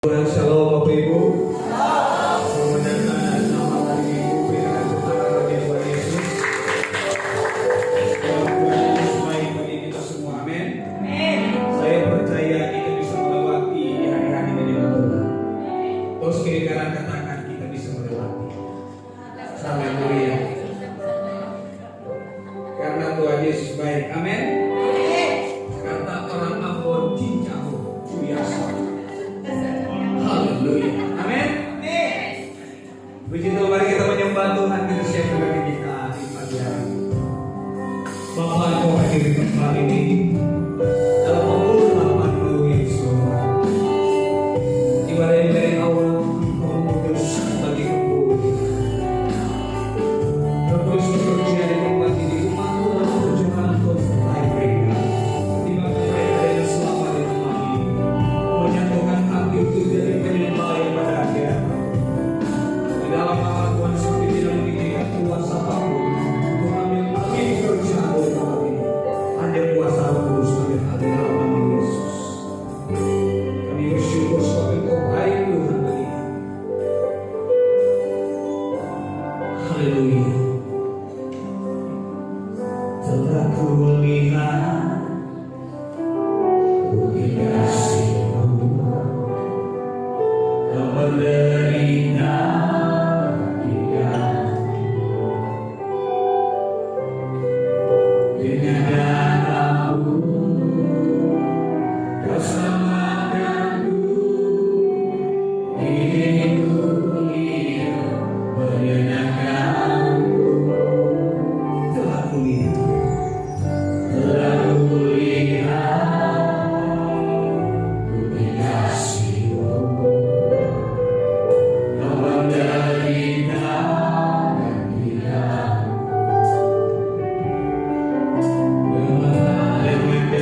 Shalom Bapak Ibu. Selamat datang selamat hari Minggu dengan Tuhan bagi Tuhan Yesus. Tuhan Yesus baik bagi kita semua. Amin. Saya percaya kita bisa melewati di hari-hari ini dengan Tuhan. Terus kira-kira katakan kita bisa melewati. Haleluya. Karena Tuhan Yesus baik. Amin. Kata orang Ambon cincau biasa. Haleluya. Amin. Puji Tuhan, mari kita menyembah Tuhan, kita siap bagi kita di pagi hari ini. Bapa, Kau hadir di tempat ini dalam memulihkan yang semua. Ibadah yang dari awal Kau memutuskan bagi kebaikan. Kau terus bekerja di tempat ini, umat Tuhan perjalanan Kau sertai mereka. Di mana mereka yang selamat di tempat ini, menyatukan hati itu dari penyembah yang pada akhirnya. Di dalam nama Tuhan seperti tidak memiliki kuasa apapun untuk ambil alih pekerjaan dari tempat ini. Hanya kuasa Kudus mengalir di dalam nama Yesus. Kami bersyukur sebab Engkau baik Tuhan bagi kami. Haleluya. Telah kulihat bukit kasih-Mu, Kau menderita dengan darah-Mu, Kau selamatkanku. Hidupku hidup menyenangkan-Mu. Telah kulihat bukit kasih-Mu, Kau menderita dan hilang. Dengan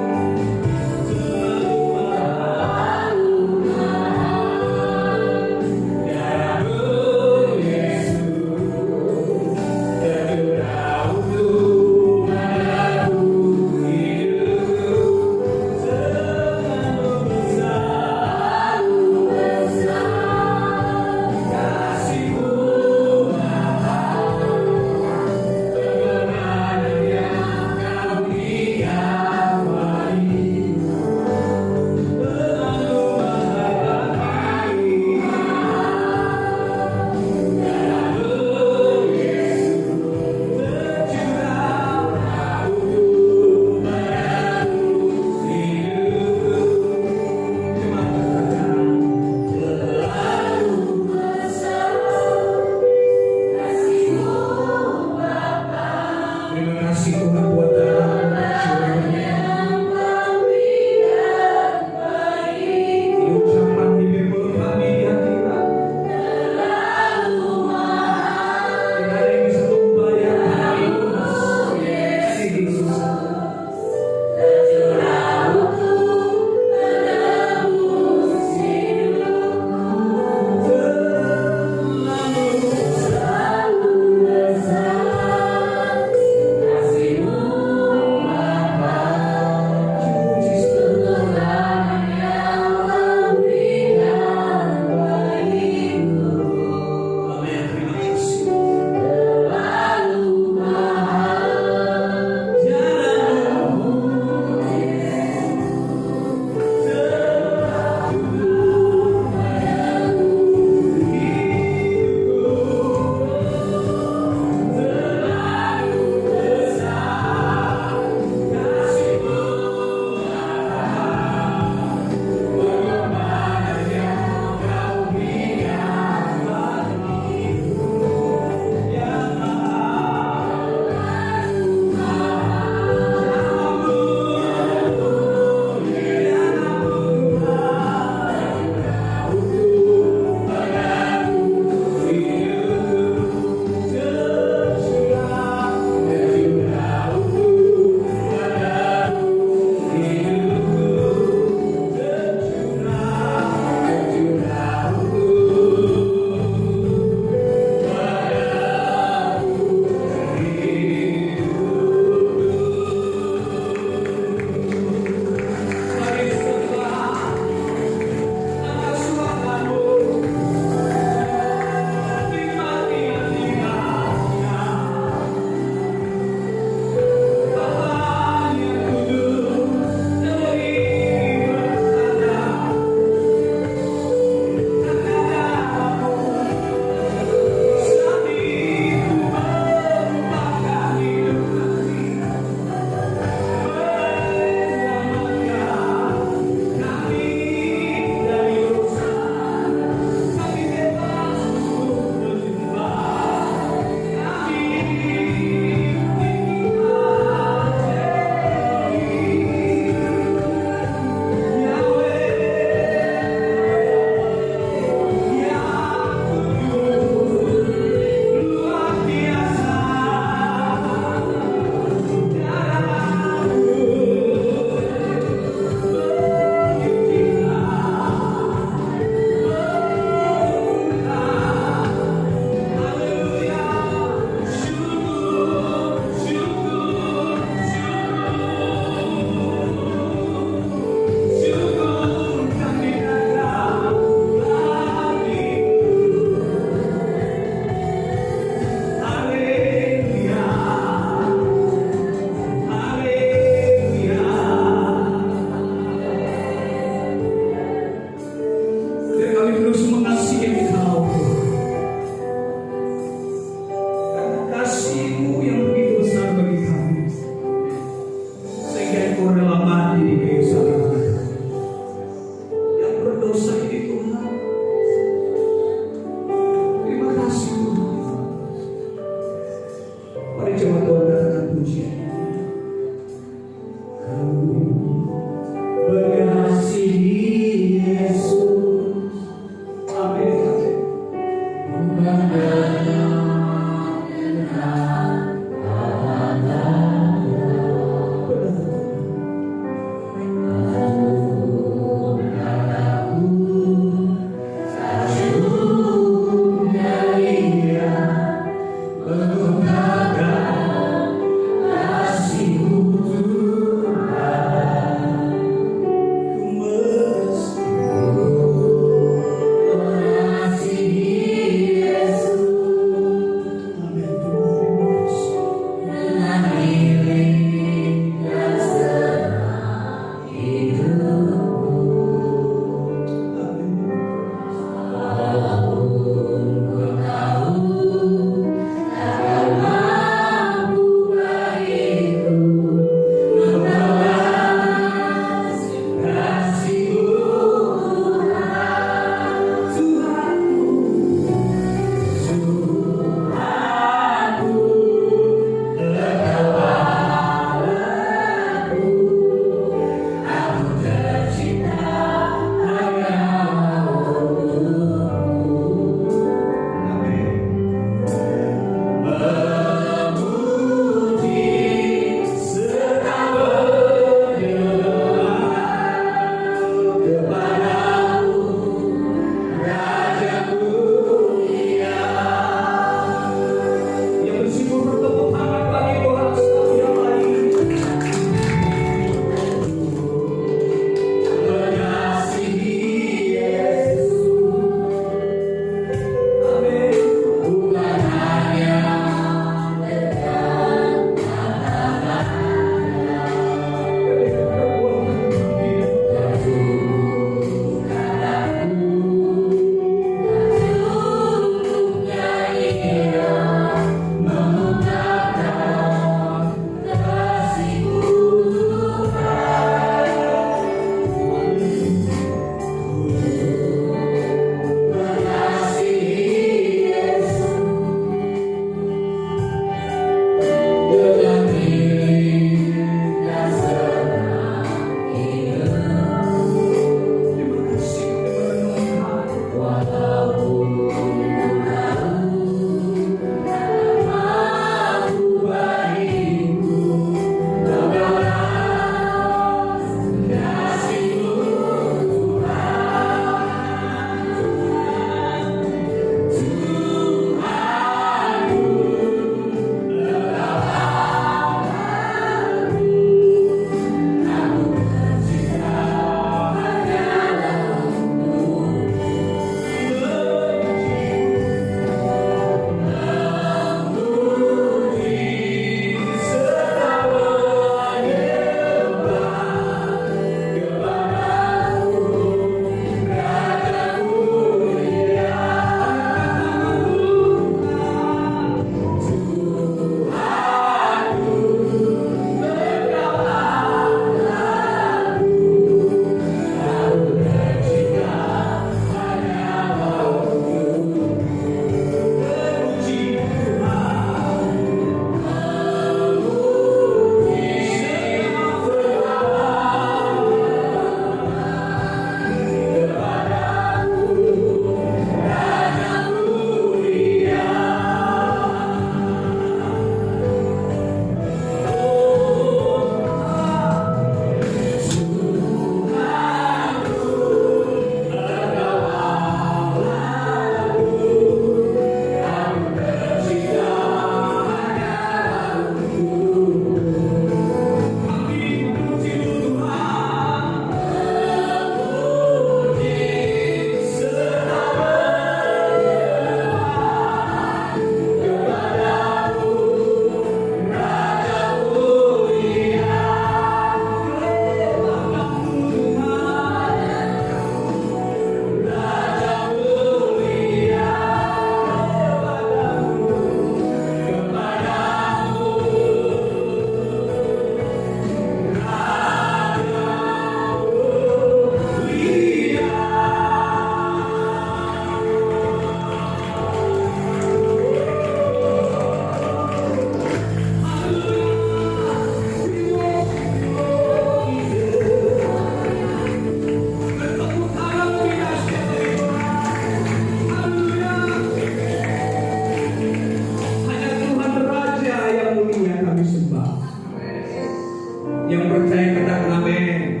Yang percaya katakan amin.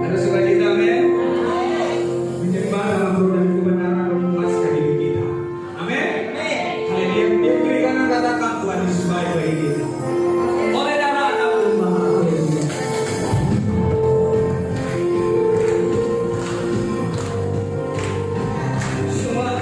Ada sukacita amin. Menyembah dalam roh dan kebenaran memuaskan hidup kita. Amin. Haleluya. Diberikan katakan Tuhan Yesus baik bagi kita. Oleh darah anak domba. Haleluya. Semua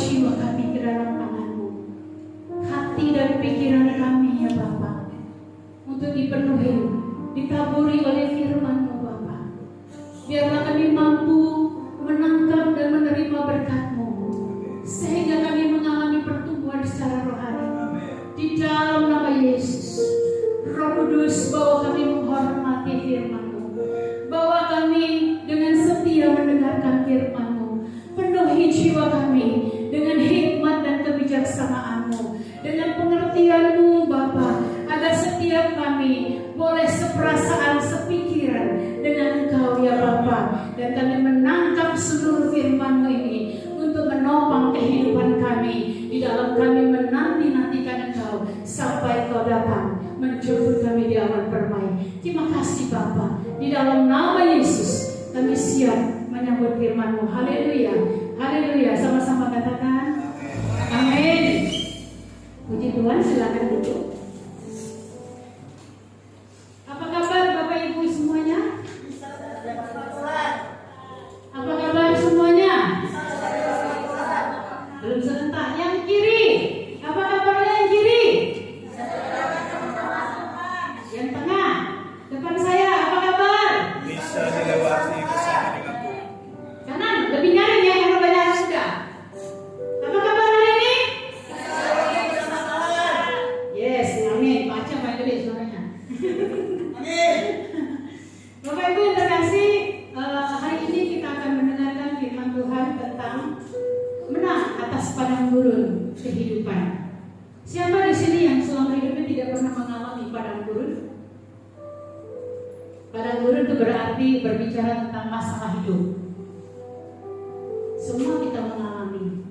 jiwa kami ke dalam tangan-Mu. Hati dan pikiran kami ya Bapa, untuk dipenuhi, ditaburi oleh firman-Mu Bapa. Biarlah kami mampu menangkap dan menerima berkat-Mu, sehingga kami mengalami pertumbuhan secara rohani. Di dalam nama Yesus, Roh Kudus, bawa kami menghormati firman-Mu, bawa kami dengan setia mendengarkan firman-Mu. Penuhi jiwa kami dengan hikmat dan kebijaksanaan-Mu, dengan pengertian-Mu Bapa, agar setiap kami boleh seperasaan, sepikiran dengan Engkau ya Bapa. Dan kami menangkap seluruh firman-Mu ini untuk menopang kehidupan kami, di dalam kami menanti-nantikan Engkau sampai Kau datang menjemput kami di awan permai. Terima kasih Bapa, di dalam nama Yesus kami siap menyambut firman-Mu. Haleluya, haleluya. Sama-sama katakan amin. Puji Tuhan, silakan duduk. Apa kabar Bapak Ibu semuanya? Apa kabar semuanya? Belum serentak. Yang kiri, apa kabarnya yang kiri? Yang tengah, depan saya, apa kabar? Bisa dilewati bersama denganku. Kanan, lebih nyaring ya karena banyak yang sudah. Apa kabar hari ini? Yes, amin. Baca Pak gede suaranya. Amin. Bapak Ibu yang terkasih, hari ini kita akan mendengarkan firman Tuhan tentang menang atas padang gurun kehidupan. Siapa di sini yang selama hidupnya tidak pernah mengalami padang gurun? Padang gurun itu berarti berbicara tentang masalah hidup. Semua kita mengalami.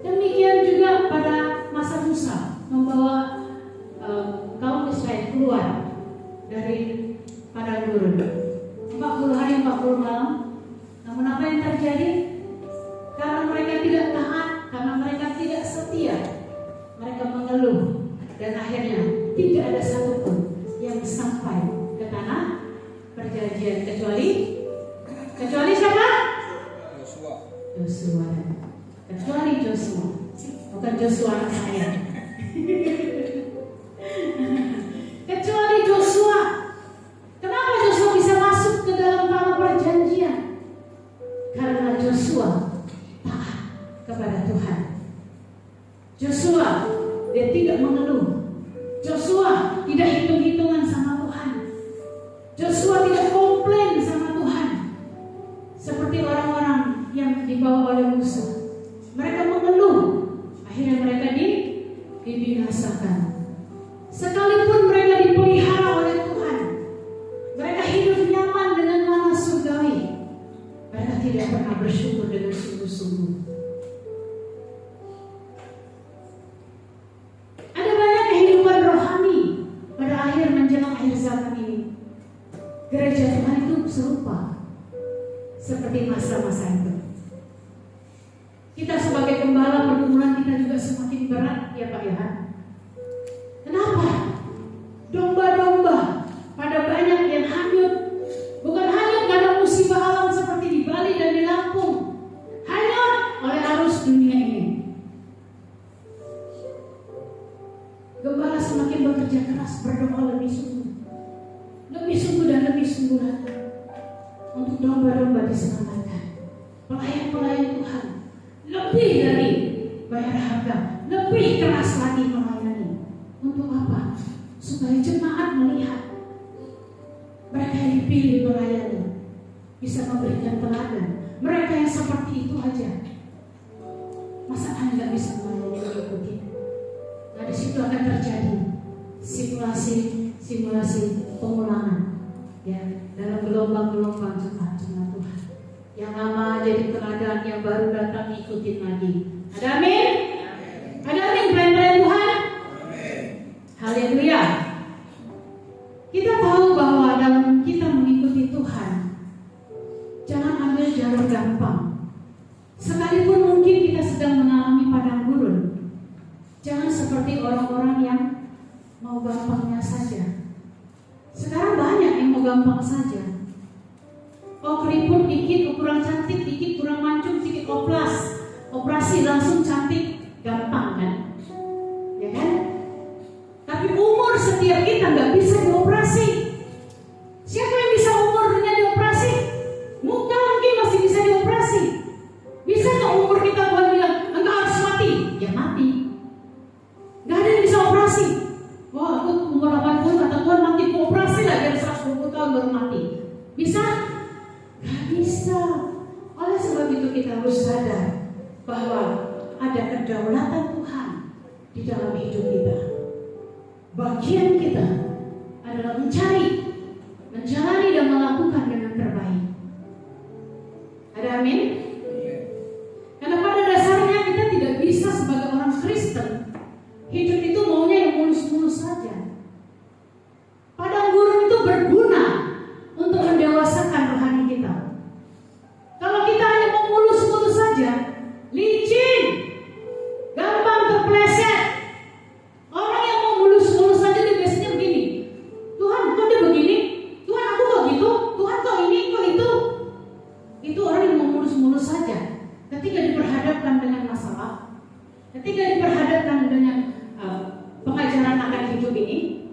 Demikian juga pada masa Musa membawa kaum Israel keluar dari padang gurun. 40 hari 40 malam. Namun apa yang terjadi? Karena mereka tidak taat, karena mereka tidak setia, mereka mengeluh, dan akhirnya tidak ada satupun yang sampai ke tanah perjanjian kecuali siapa? Joshua. Kecuali Joshua, bukan Joshua anak saya. Kecuali Joshua. Kenapa Joshua bisa masuk ke dalam tanah perjanjian? Karena Joshua taat kepada Tuhan. Joshua dia tidak mengeluh. Joshua tidak hitung-hitungan sama Tuhan. Joshua tidak komplain sama Tuhan seperti orang-orang yang dibawa oleh Musa. Mereka mengeluh, akhirnya mereka dibinasakan. Sekalipun mereka dipelihara oleh Tuhan, mereka hidup nyaman dengan mana surgawi, mereka tidak pernah bersyukur dengan sungguh-sungguh. Ada banyak kehidupan rohani pada akhir menjelang akhir zaman ini. Gereja Tuhan itu serupa seperti masa-masa itu. Kita sebagai gembala, pergumulan kita juga semakin berat ya Pak ya. Kenapa? Domba-domba pada banyak yang hanyut. Bukan hanyut karena musibah alam seperti di Bali dan di Lampung, hanyut oleh arus dunia ini. Gembala semakin bekerja keras, berdoa lebih sungguh dan lebih sungguh lagi untuk domba-domba diselamatkan. Pelayan-pelayan Tuhan lebih dari bayar harga, lebih keras lagi melayani. Untuk apa? Supaya jemaat melihat mereka yang dipilih melayani bisa memberikan teladan. Mereka yang seperti itu aja, masa Anda nggak bisa melayani mengikuti? Nah, di situ akan terjadi simulasi pengulangan, ya, dalam gelombang-gelombang jemaat Tuhan. Yang lama jadi teladan, yang baru datang ikutin lagi. Ada amin? Ada amin, pelayan Tuhan? Haleluya. Kita tahu bahwa dalam kita mengikuti Tuhan, jangan ambil jalur gampang. Sekalipun mungkin kita sedang mengalami padang gurun, jangan seperti orang-orang yang mau gampangnya saja. Sekarang banyak yang mau gampang saja. Oh, keriput dikit, kurang cantik dikit, kurang mancung, dikit oplas. operasi langsung cantik, gampang kan? Ya kan? Tapi umur setiap kita nggak bisa dioperasi. Siapa yang bisa umurnya dioperasi? Muka mungkin masih bisa dioperasi. Bisa nggak umur kita Tuhan bilang engkau harus mati? Ya mati. Nggak ada yang bisa operasi. Wah, aku umur 80 kata Tuhan mati, aku operasi lah biar 120 tahun baru mati. Bisa? Nggak bisa. Oleh sebab itu kita harus sadar bahwa ada kedaulatan Tuhan di dalam hidup kita. Bagian kita adalah mencari, menjalani dan melakukan dengan terbaik. Ada amin? Karena pada dasarnya kita tidak bisa sebagai orang Kristen hidup itu maunya yang mulus-mulus saja. Padang gurun itu berguna untuk mendewasakan rohani kita. Kalau kita hanya mau mulus-mulus saja, licin, gampang terpleset. Orang yang mau mulus-mulus saja dia biasanya begini. Tuhan, kok dia begini? Tuhan, aku kok gitu? Tuhan, kok ini, kok itu? Itu orang yang mau mulus-mulus saja. Ketika diperhadapkan dengan masalah, ketika diperhadapkan dengan pengajaran akan hidup ini,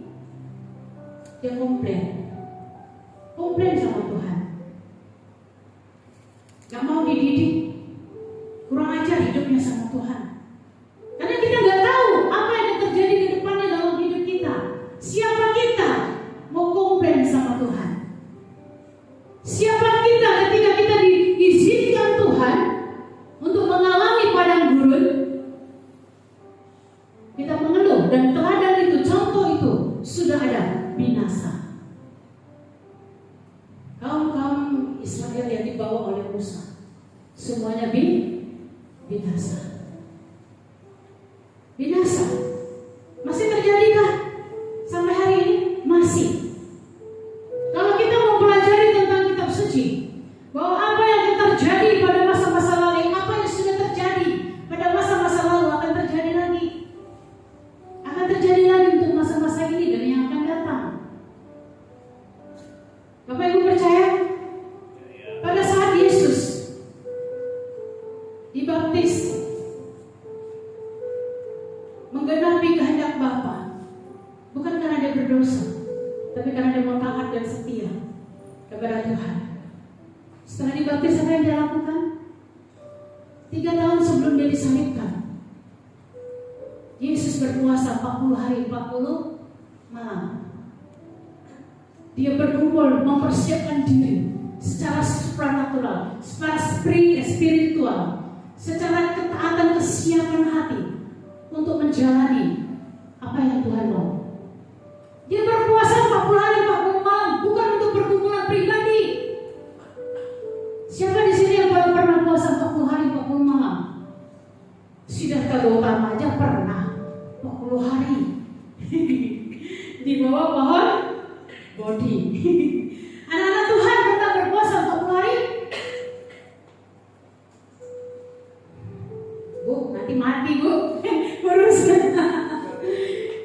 dia komplain sama Tuhan. Gak mau dididik, kurang ajar hidupnya sama Tuhan. Karena kita gak tahu apa yang terjadi ke depannya dalam hidup kita. Siapa kita mau komplain sama Tuhan? Siapa kita ketika kita diizinkan Tuhan untuk mengalami padang gurun? Kita mengeluh dan teladan itu, contoh itu sudah ada, binasa. Kaum Israel yang dibawa oleh Musa, semuanya binasa. Binasa. Masih terjadikah sampai hari ini? Masih. Kalau kita mau pelajari tentang kitab suci, bahwa apa yang terjadi pada masa-masa lalu, apa yang sudah terjadi pada masa-masa lalu akan terjadi lagi. Akan terjadi lagi untuk masa-masa ini dan yang akan datang. Bapak Ibu percaya? Pada saat Yesus dibaptis, menggenapi kehendak Bapa, bukan karena dia berdosa, tapi karena dia mau taat dan setia kepada Tuhan. Setelah dibaptis, apa yang dia lakukan? 3 tahun sebelum dia disalibkan, Yesus berpuasa 40 hari 40 malam. Dia berkumpul mempersiapkan diri secara supranatural, secara spiritual, secara ketaatan, kesiapan hati untuk menjalani apa yang Tuhan mau. Dia berpuasa 40 hari 40 malam bukan untuk pergumulan pribadi. Siapa di sini yang pernah puasa 40 hari 40 malam? Siddhartha Gautama aja pernah 40 hari di bawah pohon Bodhi. Anak-anak Tuhan pernah berpuasa 40 hari? Bu, nanti mati bu. Kurus.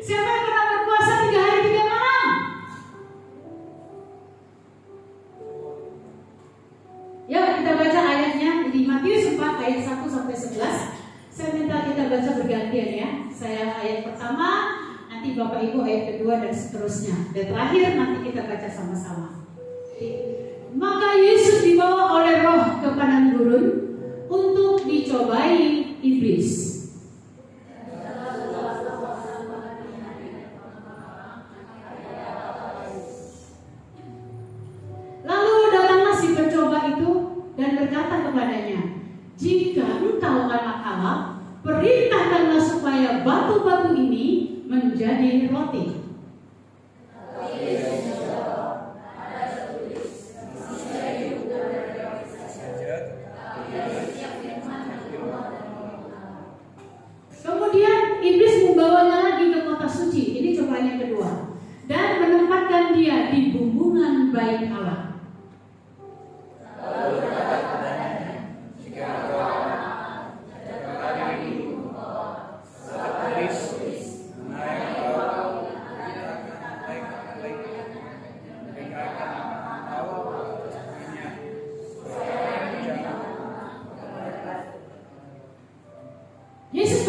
Siapa yang pernah berpuasa 3 hari 3 malam? Yuk kita baca ayatnya di Matius 4 ayat 1 sampai 11. Saya minta kita baca bergantian ya. Saya ayat pertama, nanti Bapak Ibu ayat kedua dan seterusnya. Dan terakhir nanti kita baca sama-sama. Maka Yesus dibawa oleh Roh ke padang gurun untuk dicobai iblis. Lalu datanglah si pencoba itu dan berkata kepadanya, jika engkau anak Allah, perintahkanlah supaya batu-batu ini menjadi roti. Kemudian iblis membawanya lagi ke kota suci. Ini cobaan yang kedua. Dan menempatkan dia di bumbungan bait Allah.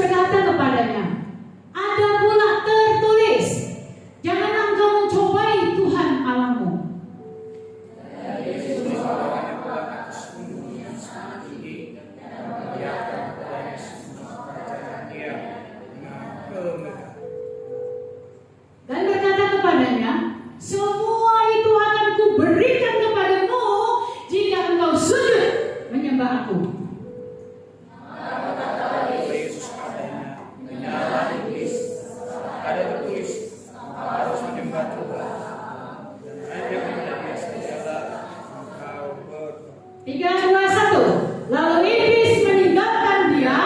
berkata kepadanya, ada pula tertulis, jangan engkau mencobai Tuhan Allahmu. Dan berkata kepadanya, semua itu akan kuberikan kepadamu jika engkau sujud menyembah aku. Yesus katanya, menyala iblis. Ada tertulis, harus menyembah Tuhan. Dan hanya kepada sajalah engkau berdoa. 3, 2, 1. Lalu iblis meninggalkan dia,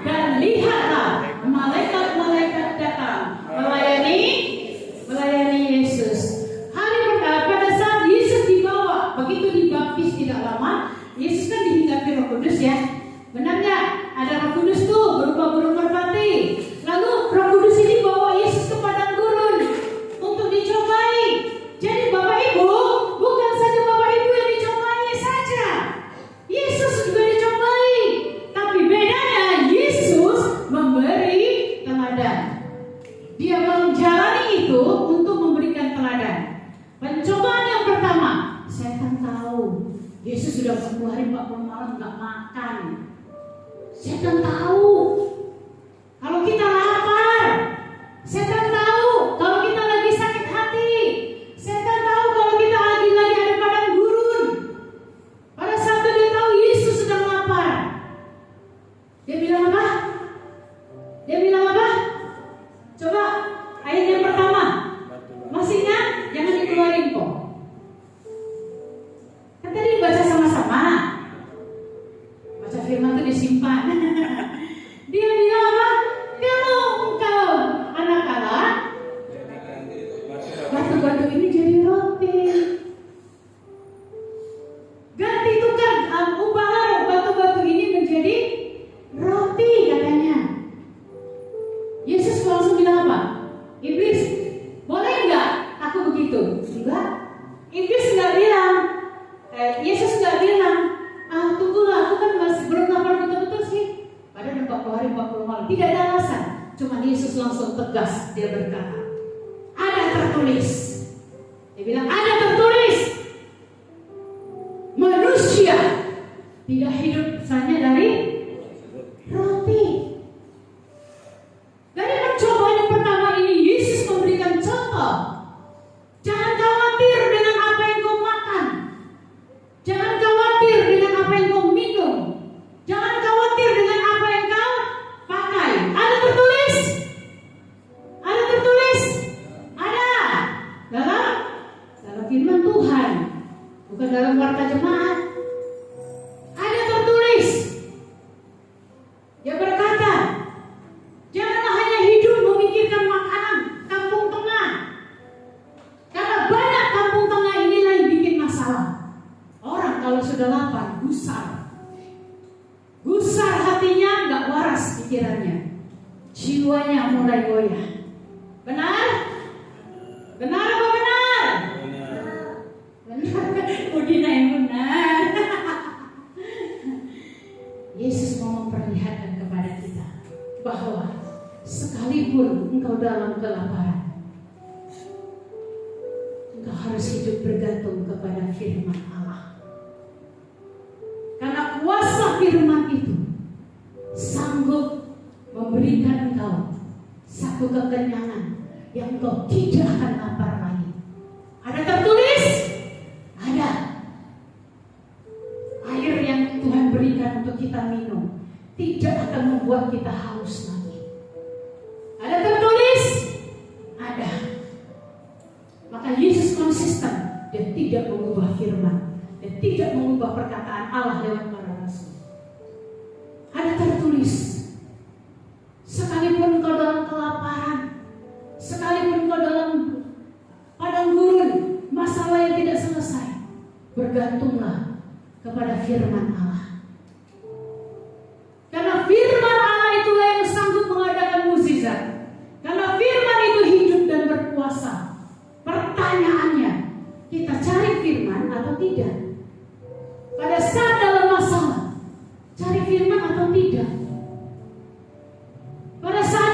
dan lihatlah malaikat-malaikat datang melayani Yesus. Pada saat Yesus dibawa, begitu dibaptis tidak lama, Yesus kan dihinggapi Roh Kudus ya. Benar nggak? Ada Roh Kudus tuh berupa burung merpati. Lalu Roh Kudus ini bawa Yesus ke padang gurun untuk dicobai. Jadi Bapak Ibu, bukan saja Bapak Ibu yang dicobai saja, Yesus juga dicobai. Tapi bedanya, Yesus memberi teladan. Dia menjalani itu untuk memberikan teladan. Pencobaan yang pertama, setan tahu Yesus sudah 40 hari 40 malam nggak makan. Setan tahu kalau kita lapar. Setan tahu kalau kita lagi sakit hati. Setan tahu kalau kita lagi ada padang gurun. Pada saat dia tahu Yesus sedang lapar, dia bilang apa? Coba ayat yang pertama. Masih ingat? Jangan dikeluarin kok. Kan tadi baca sama-sama. Baca firman itu disimpan. Dia bilang apa? Kalau engkau anak Allah, batu-batu ini jadi roti. Ganti tukar, ubahlah batu-batu ini menjadi roti katanya. Yesus langsung bilang apa? Iblis, boleh nggak aku begitu? Enggak. Iblis nggak bilang. Yesus nggak bilang, tunggulah, aku kan masih belum lapar betul-betul sih. Padahal 40 hari 40 malam. Tidak ada alasan. Cuma Yesus langsung tegas. Dia berkata, ada tertulis. Dia bilang, ada tertulis. Manusia tidak hidup hanya dari roti. Dari percobaan yang pertama ini, Yesus memberikan contoh. Jangan khawatir dengan apa yang kau makan. Jangan khawatir dengan apa yang kau minum. Jangan khawatir dengan apa yang kau pakai. Ada tertulis? Ada tertulis? Ada. Dalam firman Tuhan. Bukan dalam warta jemaat. Ada tertulis. Dia berkata, janganlah hanya hidup memikirkan makanan kampung tengah. Karena banyak kampung tengah inilah yang bikin masalah. Orang kalau sudah lapar, gusar. Gusar hatinya, gak waras pikirannya. Jiwanya mulai goyah. Benar? Benar apa benar? Benar. Udina yang benar. Yesus mau memperlihatkan kepada kita bahwa sekalipun engkau dalam kelaparan, engkau harus hidup bergantung kepada firman Allah. Karena kuasa firman itu sanggup memberikan engkau satu kekenyangan yang engkau tidak akan lapar lagi. Ada tertulis? Ada. Air yang Tuhan berikan untuk kita minum tidak akan membuat kita haus lagi. Ada tertulis? Ada. Maka Yesus konsisten dan tidak mengubah firman dan tidak mengubah perkataan Allah lewat para rasul. Ada tertulis. Sekalipun kau dalam kelaparan, sekalipun kau dalam padang gurun, masalah yang tidak selesai, bergantunglah kepada firman Allah. Karena firman Allah itulah yang sanggup mengadakan mukjizat. Karena firman itu hidup dan berkuasa. Pertanyaannya, kita cari firman atau tidak? Pada saat dalam masalah, cari firman atau tidak?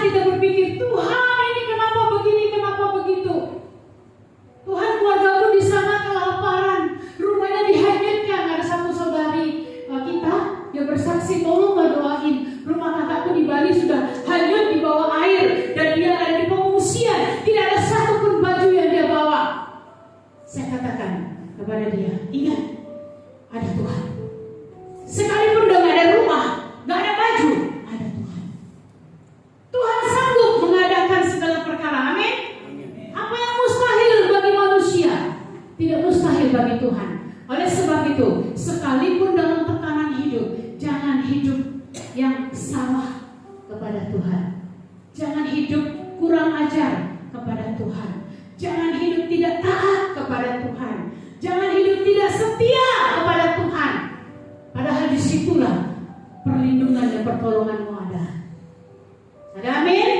tidak berpikir, Tuhan ini kenapa begini, kenapa begitu. Tuhan, keluargaku di sana kelaparan, rumahnya dihanyutkan. Ada satu saudari kita yang bersaksi, tolonglah doain, rumah kakakku di Bali sudah hanyut di bawah air dan dia ada di pengungsian, tidak ada satupun baju yang dia bawa. Saya katakan kepada dia, ingat, ada Tuhan. Sekalipun udah gak ada rumah, gak ada baju, ada Tuhan. Tuhan sanggup mengadakan segala perkara, amin. Apa yang mustahil bagi manusia, tidak mustahil bagi Tuhan. Oleh sebab itu, sekalipun dalam tekanan hidup, jangan hidup yang salah kepada Tuhan. Jangan hidup kurang ajar kepada Tuhan. Jangan hidup tidak taat kepada Tuhan. Jangan hidup tidak setia kepada Tuhan. Padahal disitulah perlindungan dan pertolonganmu ada. Ada amin?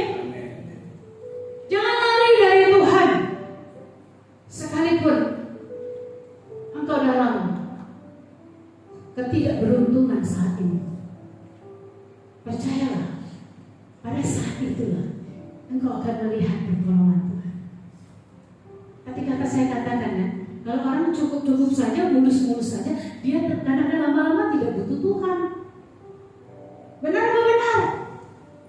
Jangan lari dari Tuhan. Sekalipun engkau dalam ketidakberuntungan saat ini, percayalah, pada saat itulah engkau akan melihat pertolongan Tuhan. Ketika kata saya katakan ya, kalau orang cukup-cukup saja, mulus-mulus saja, dia kadang-kadang lama-lama tidak butuh Tuhan. Benar apa benar?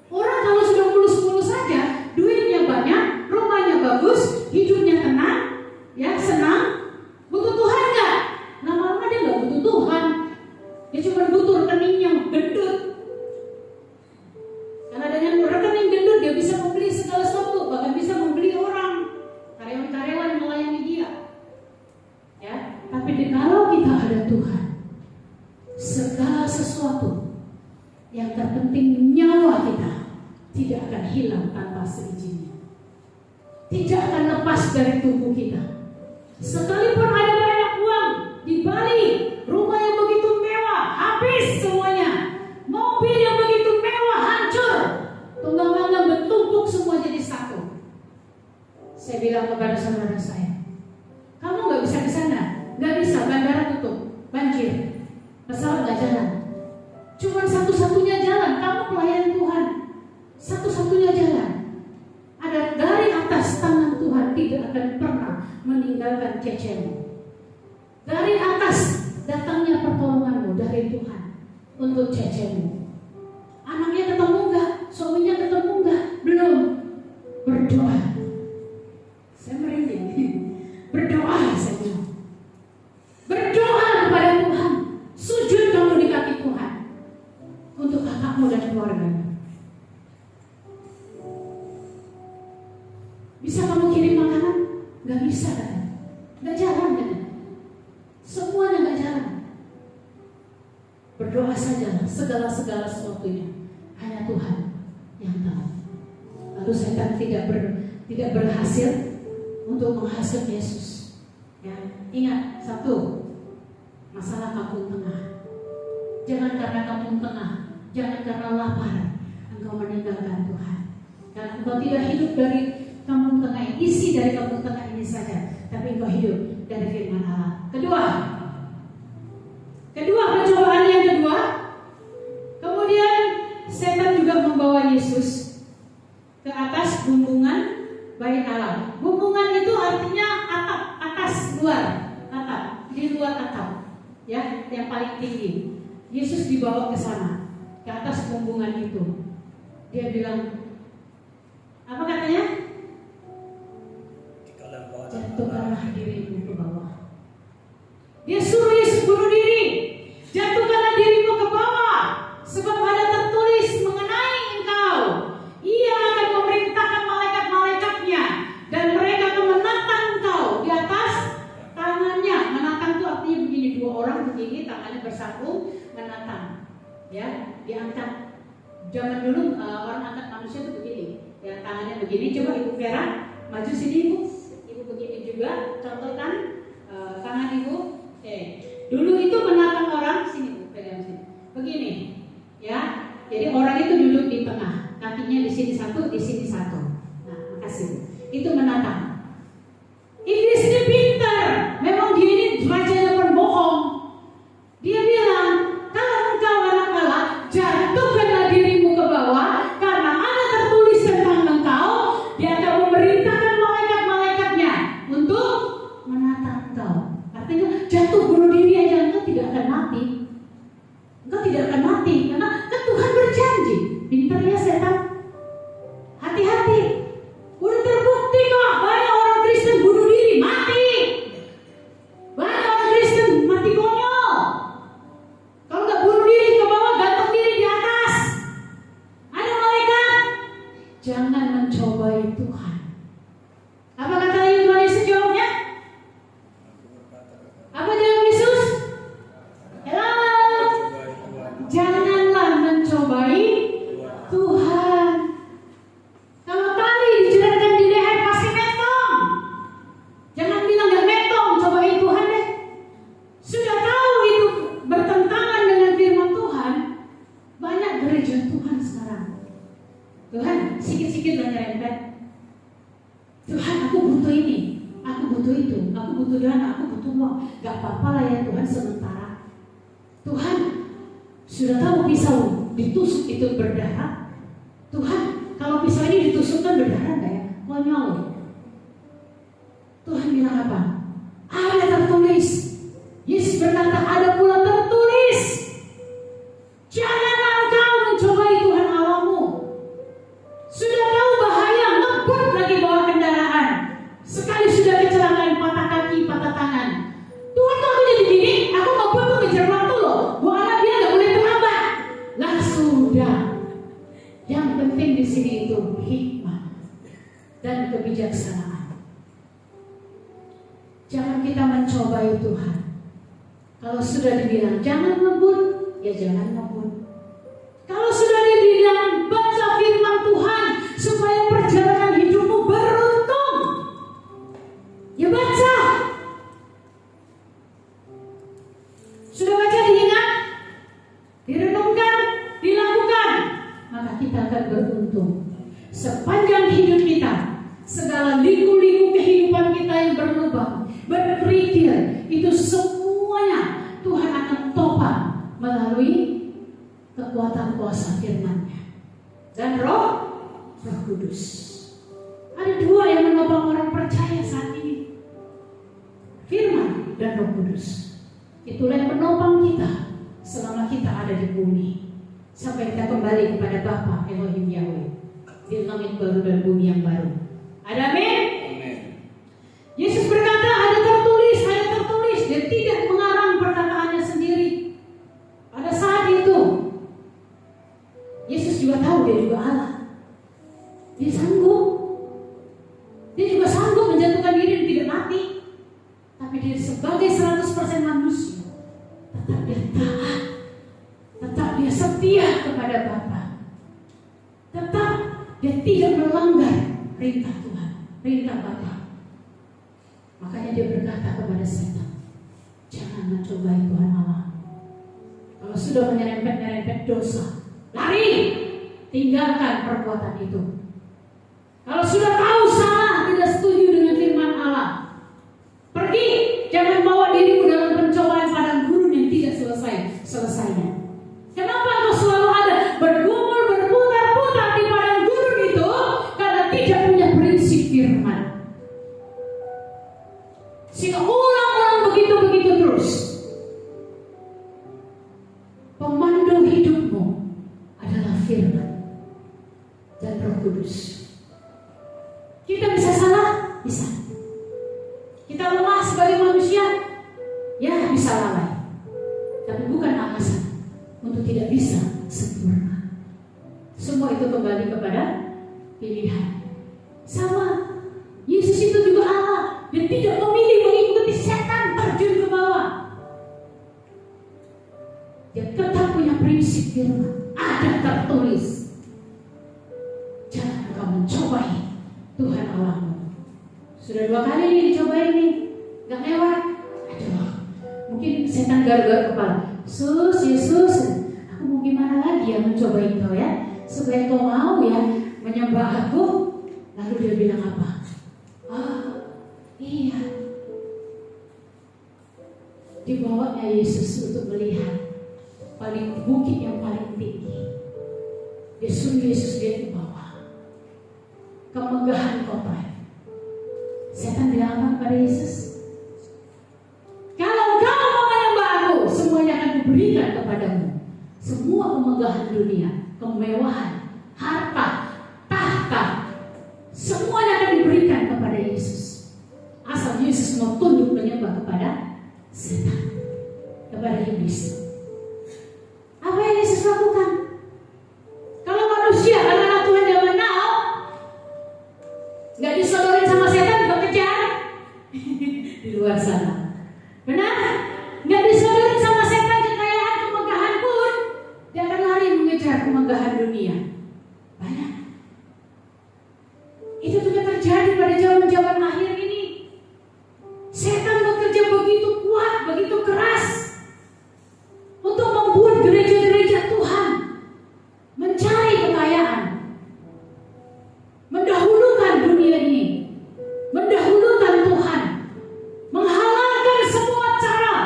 Orang kalau sudah mulus-mulus saja, duitnya banyak, rumahnya bagus, hidupnya tenang, ya senang, butuh Tuhan nggak? Lama-lama dia nggak butuh Tuhan. Dia cuma butuh rekening yang gendut. Karena dengan rekening gendut dia bisa membeli segala sesuatu, bahkan bisa membeli orang, karyawan-karyawan yang melayani dia. Ya, tapi kalau kita ada Tuhan, segala sesuatu yang terpenting nyawa kita tidak akan hilang tanpa seizinnya. Tidak akan lepas dari tubuh kita. Sekalipun ada banyak uang di Bali, rumah yang begitu mewah, habis semuanya. Mobil yang begitu mewah, hancur. Tunggang-tunggang bertumpuk semua jadi satu. Saya bilang kepada saudara saya, kamu gak bisa ke sana. Gak bisa, bandara tutup, banjir, pesawat gak jalan. Cuma satu-satunya jalan, kamu pelayan Tuhan. Satu-satunya jalan. Ada dari atas tangan Tuhan tidak akan pernah meninggalkan cecemu. Dari atas datangnya pertolonganmu dari Tuhan untuk cecemu. Anaknya ketemu enggak? Suaminya ketemu enggak? Belum. Berdoa. Saya merinding. Berdoa saya bilang. Berdoa kepada Tuhan. Sujud kamu di kaki Tuhan untuk kakakmu dan keluarganya. Bisa kamu kirim makanan? Gak bisa kan? Gak jalan kan? Semuanya gak jalan. Berdoa saja, segala-segala sesuatunya hanya Tuhan yang tahu. Lalu setan tidak berhasil untuk menghasut Yesus. Ya, ingat satu, masalah kampung tengah. Jangan karena kampung tengah, jangan karena lapar engkau meninggalkan Tuhan. Karena engkau tidak hidup dari kampung tengah ini, isi dari kampung tengah ini saja, tapi engkau hidup dari firman Allah. Kedua pencobaan yang kedua, kemudian setan juga membawa Yesus ke atas bumbungan bait Allah. Bumbungan itu artinya atap, atas, luar, atap, di luar atap, ya, yang paling tinggi. Yesus dibawa ke sana, ke atas bumbungan itu. Dia bilang, apa katanya? Jatuhkanlah dirimu ke bawah. Dia suruh Yesus bunuh diri. Jatuhkanlah dirimu ke bawah, sebab ada tertulis mengenai engkau. Ia akan memerintahkan malaikat-malaikatnya, dan mereka akan menatang engkau di atas tangannya. Menatang itu artinya begini, dua orang begini, tangannya bersambung, menatang. Ya, diangkat. Zaman dulu orang angkat manusia itu begini, ya, tangannya begini. Coba Ibu Vera maju sini Ibu. Begini juga, contohkan tangan Ibu. Dulu itu menatang orang sini, Bu, pegang sini. Begini, ya. Jadi orang itu duduk di tengah, kakinya di sini satu, di sini satu. Nah, makasih Bu. Itu menatang. Iblis ini pintar. Memang dia ini rajanya pembohong. Dia bilang, kalau engkau anak Allah, jatuhkanlah dirimu ke bawah, karena ada tertulis dan jangan mencobai Tuhan. Apa kata Tuhan Yesus jawabnya? Apa jawab Yesus? Hello. Janganlah mencobai Tuhan. Kalau tali dijeratkan di leher pasti metong. Jangan bilang gak metong, cobain Tuhan deh. Sudah tahu itu bertentangan dengan firman Tuhan. Banyak gereja Tuhan sekarang. Tuhan, sikit-sikit lah nyerempet. Tuhan, aku butuh ini, aku butuh itu, aku butuh dana, aku butuh uang. Gak apa-apa lah ya Tuhan sementara. Tuhan, sudah tahu pisau ditusuk itu berdarah. Tuhan, kalau pisau ini ditusukkan berdarah enggak ya? Konyol. Tuhan bilang apa? Ada tertulis. Yesus berkata ada pula tertulis. Janganlah engkau mencobai Tuhan Allahmu. Sudah tahu bahaya, ngebut lagi bawa kendaraan. Sekali sudah kecelakaan, patah kaki, patah tangan. Tuhan tuh aku jadi gini, aku ngebut tuh ngejar waktu loh. Bu anak dia nggak boleh terlambat. Lah sudah. Yang penting di sini itu hikmah dan kebijaksanaan. Jangan kita mencobai Tuhan. Kalau sudah dibilang jangan ngebut, ya jangan ngebut. Kalau sudah dibilang baca firman Tuhan supaya perjalanan hidupmu beruntung, ya baca. Sudah baca diingat, direnungkan, dilakukan, maka kita akan beruntung. Sepanjang hidup kita, segala liku-liku kehidupan kita yang berlubang, berpikir, itu semuanya Tuhan akan topang melalui kekuatan kuasa firman-Nya dan Roh Kudus. Ada dua yang menopang orang percaya saat ini, firman dan Roh Kudus. Itulah yang menopang kita selama kita ada di bumi, sampai kita kembali kepada Bapa Elohim Yahweh di langit baru dan bumi yang baru. Ada amin? Yesus berkata ada tertulis. Dia tidak mengarang perkataannya sendiri. Pada saat itu Yesus juga tahu dia juga Allah. Dia sanggup. Dia juga sanggup menjatuhkan diri dan tidak mati. Tapi dia sebagai 100% manusia, tetap dia taat. Tetap dia setia kepada Bapa. Tetap dia tidak melanggar perintah Tuhan, perintah Bapa. Makanya dia berkata kepada setan, jangan mencobai Tuhan Allah. Kalau sudah menyerempet dosa, lari, tinggalkan perbuatan itu. Kalau sudah tahu salah, tidak setuju dengan firman Allah, pergi, jangan bawa dirimu dalam pencobaan padang gurun yang tidak selesainya. Kenapa kau selalu ada bergumul, berputar-putar di padang gurun itu? Karena tidak punya prinsip firman. Sehingga ulang-ulang begitu terus. Pemandu hidupmu adalah firman dan Roh Kudus. Kita bisa salah, bisa. Kita lemah sebagai manusia, ya bisa lalai. Tapi bukan alasan untuk tidak bisa sempurna. Semua itu kembali kepada pilihan. Sama, Yesus itu juga Allah. Dia tidak memilih mengikuti setan terjun ke bawah. Dia tetap punya prinsip firman. Ada tertulis. Jangan kau mencobai Tuhan Allahmu. Sudah 2 kali nih dicobain nih, gak lewat. Aduh, mungkin setan garuk-garuk kepala. Yesus, aku mau gimana lagi ya mencobai kau ya, supaya kau mau ya menyembah aku. Lalu dia bilang apa? Iya. Dibawanya Yesus untuk melihat bukit yang paling tinggi. Dia suruh Yesus lihat ke bawah, kemegahan kota. Setan bilang apa kepada Yesus? Kalau kau mau menyembah aku, semuanya akan kuberikan kepadamu. Semua kemegahan dunia, kemewahan, harta, tahta, semuanya akan diberikan kepada Yesus. Asal Yesus mau tunduk menyembah kepada setan, kepada iblis. Apa yang Yesus lakukan? Kalau manusia, anak Tuhan zaman now, Itu juga terjadi pada zaman-zaman akhir ini. Setan bekerja begitu kuat, begitu keras untuk membuat gereja-gereja Tuhan mencari kekayaan, mendahulukan dunia ini, mendahulukan Tuhan, menghalalkan semua cara.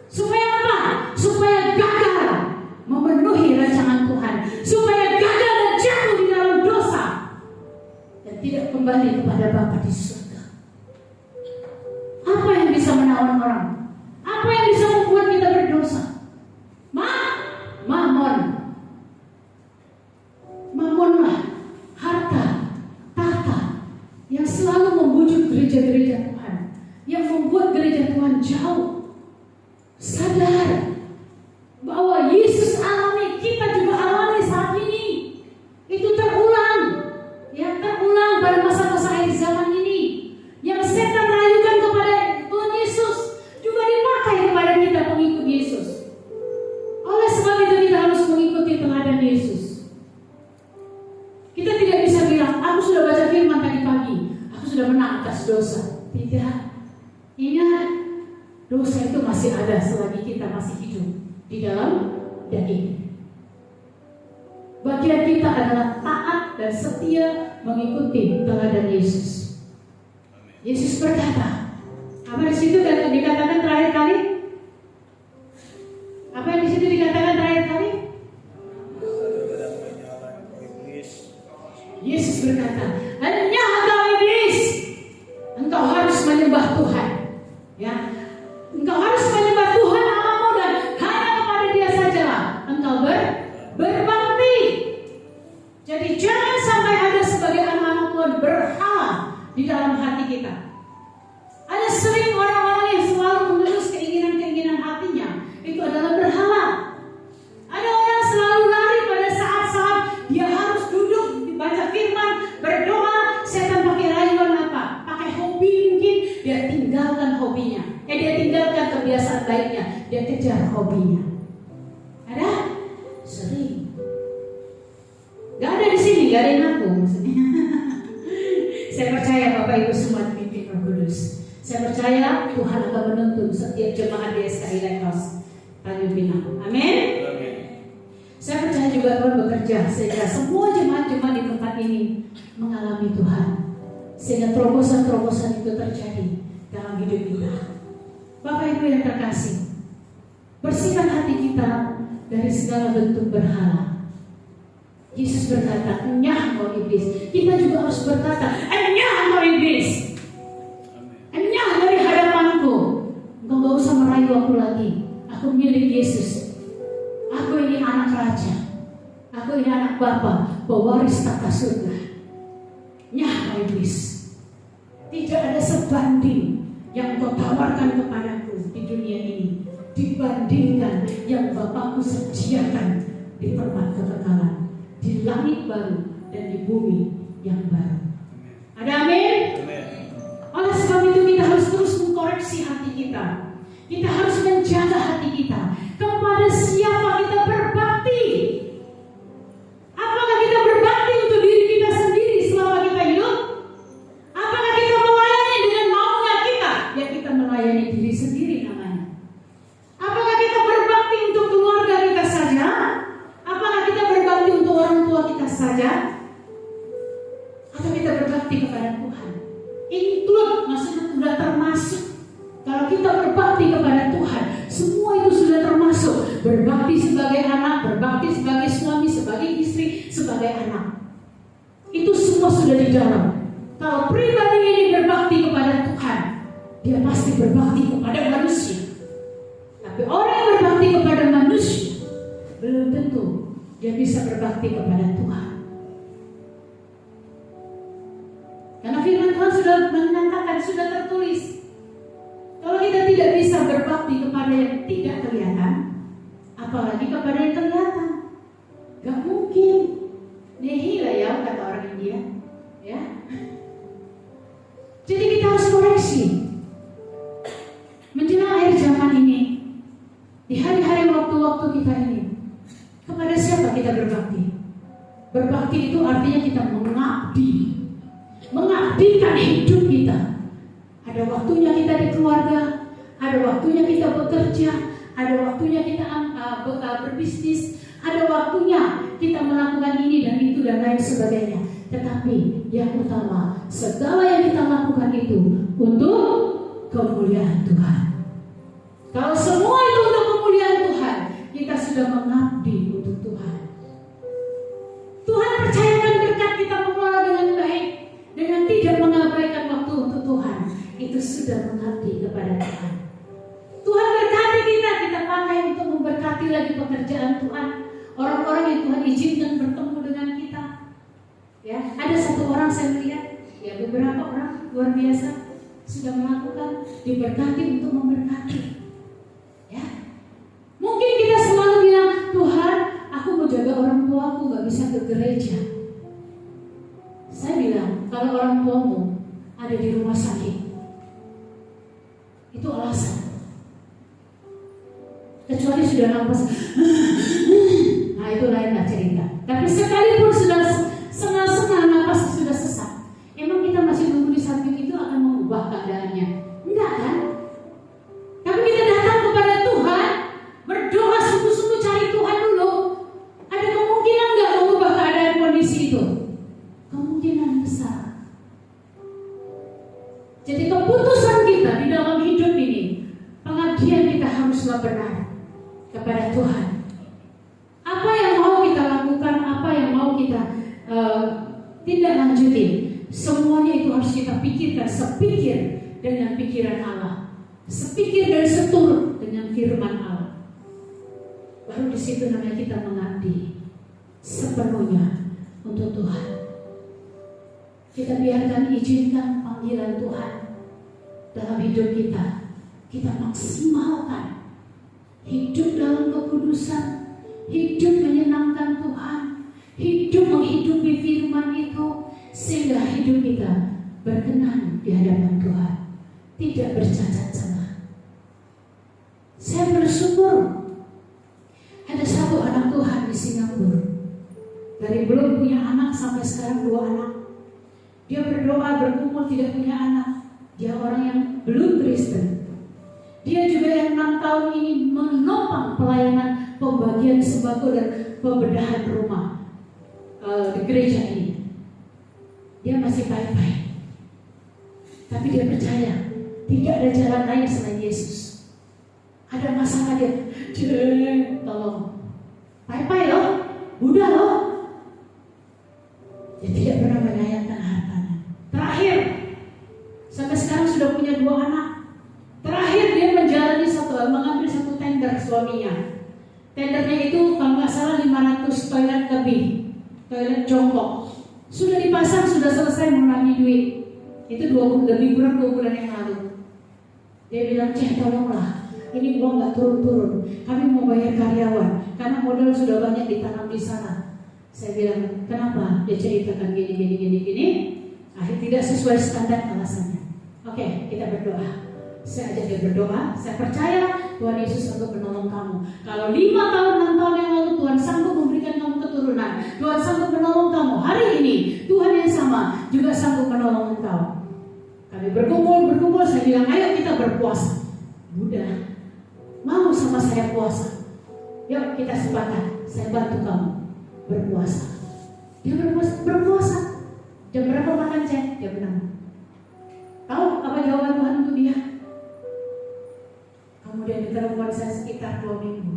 Supaya apa? Supaya gagal memenuhi rancangan Tuhan, supaya gagal dan jatuh di dalam dosa dan tidak kembali kepada Bapa di surga. Apa yang bisa menawan orang? Apa yang bisa membuat kita berdosa? Mamonlah, harta, tahta yang selalu membujuk gereja-gereja Tuhan, yang membuat gereja Tuhan jauh. Sadar bahwa Yesus alami, kita juga alami saat ini. Itu terulang, yang terulang pada masa-masa akhir zaman ini. Yang setan rayukan kepada Tuhan Yesus juga dipakai kepada kita pengikut Yesus. Oleh sebab itu kita harus mengikuti teladan Yesus. Kita tidak bisa bilang, aku sudah baca firman tadi pagi, aku sudah menang atas dosa. Tidak. Ingat, dosa itu masih ada selagi kita masih hidup di dalam daging. Bagian kita adalah taat dan setia mengikuti teladan Yesus. Yesus berkata, apa di situ dikatakan terakhir kali? Apa yang di situ dikatakan terakhir kali? Yesus berkata, "Enyah engkau iblis, engkau harus menyembah Tuhan." Ya, engkau harus menyembah Tuhan Allahmu dan hanya kepada Dia sajalah engkau berbakti. Jadi jangan sampai ada sebagai anak-anak Tuhan berhala di dalam hati kita. Ada sering orang-orang yang selalu mengelus keinginan-keinginan hatinya, itu adalah berhala. Ada orang selalu lari pada saat-saat dia harus duduk baca firman, berdoa. Setan pakai rayuan apa? Pakai hobi mungkin. Dia tinggalkan hobinya. Dia tinggalkan kebiasaan baiknya. Dia kejar hobinya. Ada? Sering. Gak ada di sini, gak ada yang ngaku maksudnya. Saya percaya Bapak Ibu semua dipimpin Roh Kudus. Saya percaya Tuhan akan menuntun setiap jemaat di SKI Lighthouse Tanjung Pinang. Amin. Saya percaya juga Tuhan bekerja sehingga semua jemaat-jemaat di tempat ini mengalami Tuhan, sehingga terobosan-terobosan itu terjadi dalam hidup kita. Bapak Ibu yang terkasih, bersihkan hati kita dari segala bentuk berhala. Yesus berkata, "Enyah engkau iblis." Kita juga harus berkata, "Enyah engkau iblis, enyah dari hadapanku. Engkau gak usah merayu aku lagi. Aku milik Yesus. Aku ini anak raja. Aku ini anak Bapa, pewaris tahta surga." Nyah iblis, tidak ada sebanding yang kau tawarkan kepadaku di dunia ini dibandingkan yang Bapakku sediakan di tempat kekekalan, di langit baru dan di bumi yang baru. Ada amin? Oleh sebab itu kita harus terus mengkoreksi hati kita. Kita harus menjaga hati kita. Kepada siapa kita berbakti? Apakah kita berbakti untuk diri kita sendiri selama kita hidup? Apakah kita melayani dengan maunya kita? Ya, kita melayani diri sendiri namanya. Apakah kita berbakti untuk keluarga kita saja? Apakah kita berbakti untuk orang tua kita saja? Atau kita berbakti kepada Tuhan? Include, maksudnya sudah termasuk. Kalau kita berbakti kepada Tuhan, semua itu sudah termasuk. Berbakti sebagai anak, berbakti sebagai suami, sebagai istri, sebagai anak. Itu semua sudah di dalam. Kalau pribadi ini berbakti kepada Tuhan, dia pasti berbakti kepada manusia. Tapi orang yang berbakti kepada manusia, belum tentu dia bisa berbakti kepada Tuhan. Karena firman Tuhan sudah menyatakan, sudah tertulis, kalau kita tidak bisa berbakti kepada yang tidak kelihatan, apalagi kepada yang kelihatan, gak mungkin. Nihila ya, kata orang India, ya. Jadi kita harus koreksi. Menjelang akhir zaman ini, di hari-hari waktu-waktu kita ini, kepada siapa kita berbakti? Berbakti itu artinya kita mengabdi. mengabdikan hidup kita. Ada waktunya kita di keluarga, ada waktunya kita bekerja, ada waktunya kita berbisnis, ada waktunya kita melakukan ini dan itu dan lain sebagainya. Tetapi yang utama, segala yang kita lakukan itu untuk kemuliaan Tuhan. Kalau semua itu untuk kemuliaan Tuhan, kita sudah mengabdi untuk Tuhan. Tuhan percayakan berkat kita mengelola dengan baik, dengan tidak mengabaikan waktu untuk Tuhan. Itu sudah mengabdi kepada Tuhan. Tuhan berkati kita pakai untuk memberkati lagi pekerjaan Tuhan. Orang-orang yang Tuhan izinkan bertemu dengan kita. Ya, ada satu orang saya melihat, ya beberapa orang luar biasa sudah melakukan diberkati untuk memberkati. Ya, mungkin kita selalu bilang, Tuhan, aku mau jaga orang tuaku, gak bisa ke gereja. Saya bilang, kalau orang tuamu ada di rumah sakit, itu alasan. Kecuali sudah nafas, nah itu lainlah cerita. Tapi sekalipun sudah setengah-setengah nafas sudah sesak, emang kita masih nunggu di samping itu akan mengubah keadaannya? Enggak kan? Tapi kita datang kepada Tuhan, berdoa sungguh-sungguh cari Tuhan dulu. Ada kemungkinan nggak mengubah keadaan kondisi itu? Kemungkinan besar. Jadi keputusan kita di dalam hidup ini, pengabdian kita haruslah benar kepada Tuhan. Apa yang mau kita lakukan, apa yang mau kita tindak lanjutin, semuanya itu harus kita pikirkan, sepikir dengan pikiran Allah, sepikir dan seturut dengan firman Allah. Baru di situ namanya kita mengabdi sepenuhnya untuk Tuhan. Kita biarkan, izinkan panggilan Tuhan dalam hidup kita. Kita maksimalkan hidup dalam kekudusan, hidup menyenangkan Tuhan, hidup menghidupi firman itu, sehingga hidup kita berkenan di hadapan Tuhan, tidak bercacat celah. Saya bersyukur ada satu anak Tuhan di Singapura, dari belum punya anak sampai sekarang 2 anak. Dia berdoa, berkumpul, tidak punya anak. Dia orang yang belum Kristen. Dia juga yang 6 tahun ini menopang pelayanan pembagian sembako dan pembedahan rumah di gereja ini. Dia masih baik-baik, tapi dia percaya tidak ada jalan lain selain Yesus. Ada masalah dia, tolong, baik-baik loh, Buddha loh. Dia tidak pernah menyayangkan hartanya. Terakhir, sampai sekarang sudah punya 2 anak. Terakhir dia mengambil satu tender suaminya. Tendernya itu kalau nggak salah 500 toilet lebih, toilet jongkok. Sudah dipasang, sudah selesai mengurangi duit. Itu 2 bulan yang lalu. Dia bilang, tolonglah, ini uang nggak turun-turun. Kami mau bayar karyawan, karena modal sudah banyak ditanam di sana. Saya bilang, kenapa? Dia ceritakan gini. Akhirnya tidak sesuai standar alasannya. Oke, kita berdoa. Saya ajak dia berdoa. Saya percaya Tuhan Yesus sanggup menolong kamu. Kalau 5 tahun, 6 tahun yang lalu Tuhan sanggup memberikan kamu keturunan, Tuhan sanggup menolong kamu. Hari ini Tuhan yang sama juga sanggup menolong engkau. Kami berkumpul. Saya bilang, ayo kita berpuasa. Buddha, mau sama saya puasa? Yuk kita sepakat. Saya bantu kamu berpuasa. Dia berpuasa. Jam berapa makan cek? Jam 6. Tahu apa jawaban Tuhan untuk dia? Kemudian ditelepon saya sekitar 2 minggu.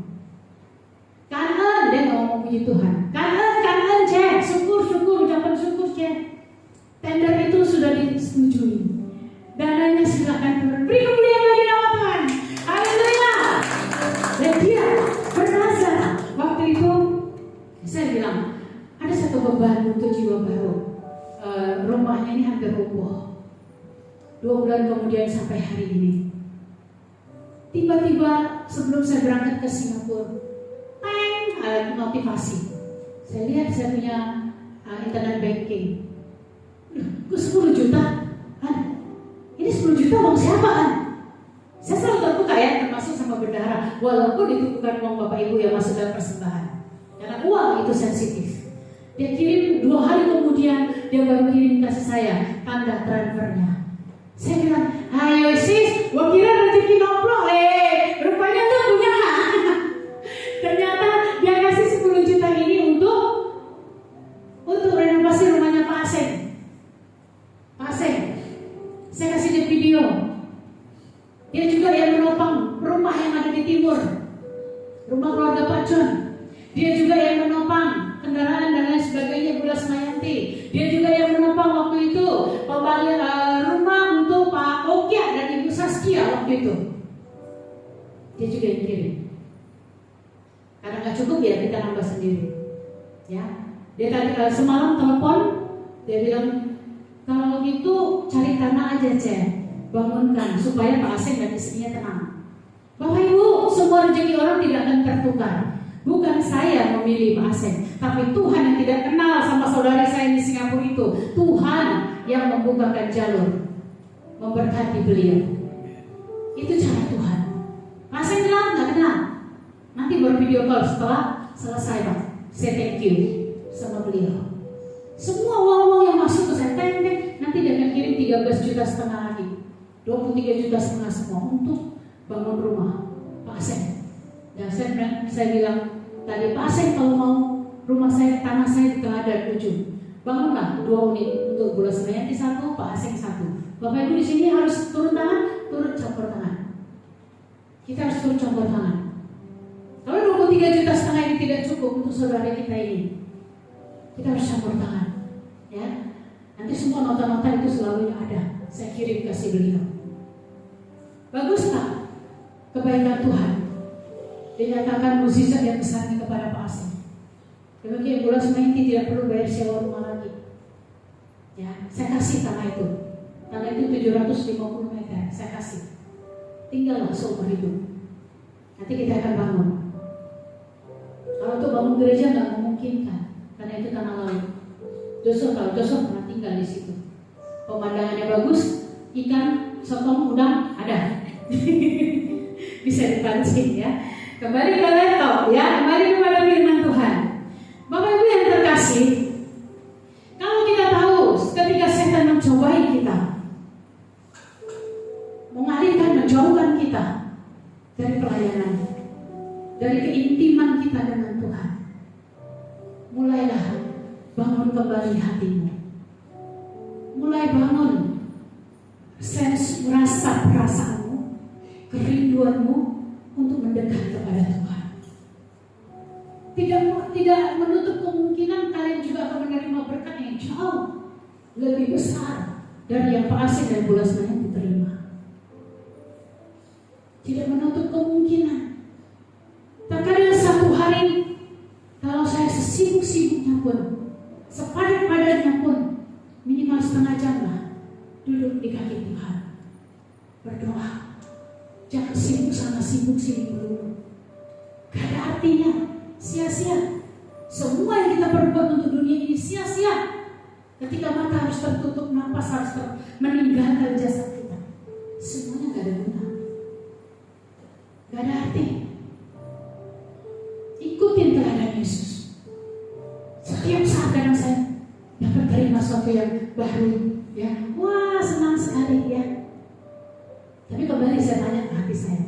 Kangen, dia ngomong puji Tuhan. Kangen cek, syukur, ucapan syukur cek. Tender itu sudah disetujui. Dananya silakan turun. Beri kemuliaan bagi nama Tuhan. Haleluya. Dan dia berasa waktu itu saya bilang ada satu beban untuk jiwa baru. Rumahnya ini hampir roboh. 2 bulan kemudian sampai hari ini. Tiba-tiba sebelum saya berangkat ke Singapura, notifikasi. Saya lihat saya punya internet banking. Kok 10 juta? Ini 10 juta uang siapa kan? Saya selalu terbuka ya, termasuk sama bendahara. Walaupun itu bukan uang Bapak Ibu yang masuk dalam persembahan, karena uang itu sensitif. Dia kirim 2 hari kemudian dia baru kirim kasih saya tanda transfernya. Saya bilang, ayo sis, gua kira rezeki nomplok, rupanya tuh punya. Ternyata dia kasih 10 juta ini untuk renovasi rumahnya Pak Aseng. Pak Aseng, saya kasih dia video. Dia juga yang menopang rumah yang ada di timur, rumah keluarga Pak John. Dia juga yang menopang kendaraan dan lain sebagainya Bu Lasmayanti. Dia juga yang menopang waktu itu pembagian rumah untuk Pak Okia dan Ibu Saskia waktu itu. Dia juga yang kirim. Karena nggak cukup ya kita nambah sendiri. Ya, dia tadi semalam telepon, dia bilang kalau gitu cari tanah aja Cek, bangunkan supaya Pak Aseng dan istrinya tenang. Bapak Ibu, semua rezeki orang tidak akan tertukar. Bukan saya memilih Pak Aseng, tapi Tuhan yang tidak kenal sama saudari saya di Singapura itu. Tuhan yang membukakan jalur, memberkati beliau. Itu cara Tuhan. Pak Aseng kenal nggak kenal? Nanti baru video call setelah selesai Pak. Saya thank you sama beliau. Semua uang-uang yang masuk ke saya nanti dia akan kirim 13,5 juta lagi, 23,5 juta semua untuk bangun rumah Pak Aseng. Dan saya bilang tadi, Pak Aseng kalau mau rumah saya, tanah saya di tengah dan ujung, bangunlah 2 unit untuk Bu Lasmayanti 1, Pak Aseng 1. Bapak Ibu di sini harus turun tangan, turun campur tangan. Kita harus turun campur tangan. Kalau 23,5 juta ini tidak cukup untuk saudara kita ini, kita harus campur tangan. Ya, nanti semua nota-nota itu selalu ada. Saya kirim kasih beliau. Bagus tak kebaikan Tuhan? Dinyatakan mukjizat yang besar kepada Pak Aseng. Demikian Bu Lasmayanti tidak perlu bayar sewa rumah lagi. Ya, saya kasih tanah itu. Tanah itu 750 meter. Saya kasih. Tinggallah seumur hidup. Nanti kita akan bangun. Kalau untuk bangun gereja nggak memungkinkan, karena itu tanah laut. Joshua pernah tinggal di situ. Pemandangannya bagus, ikan, sotong, udang ada. Bisa dipancing ya. Kembali ke laptop ya, kembali kepada firman Tuhan. Bapak Ibu yang terkasih, kalau kita tahu ketika setan mencobai kita, mengalihkan, menjauhkan kita dari pelayanan, dari keintiman kita dengan Tuhan, mulailah bangun kembali hatimu. Mulai bangun rasa perasaanmu, kerinduanmu untuk mendekat kepada Tuhan. Tidak menutup kemungkinan kalian juga akan menerima berkat yang jauh lebih besar dari yang Pak Aseng dan Bu Lasmayanti diterima. Tidak menutup kemungkinan. Terkadang satu hari, kalau saya sesibuk-sibuknya pun, sepadat-padatnya pun, minimal setengah jam lah duduk di kaki Tuhan, berdoa. Jangan sibuk sana, sibuk sini dulu. Gak ada artinya, sia-sia. Semua yang kita perbuat untuk dunia ini sia-sia. Ketika mata harus tertutup, napas harus meninggalkan jasad kita, semuanya gak ada guna, gak ada arti. Ikutin teladan Yesus. Setiap saat kadang saya dapat terima sesuatu yang baru, ya, wah senang sekali ya. Tapi kembali saya tanya ke hati saya,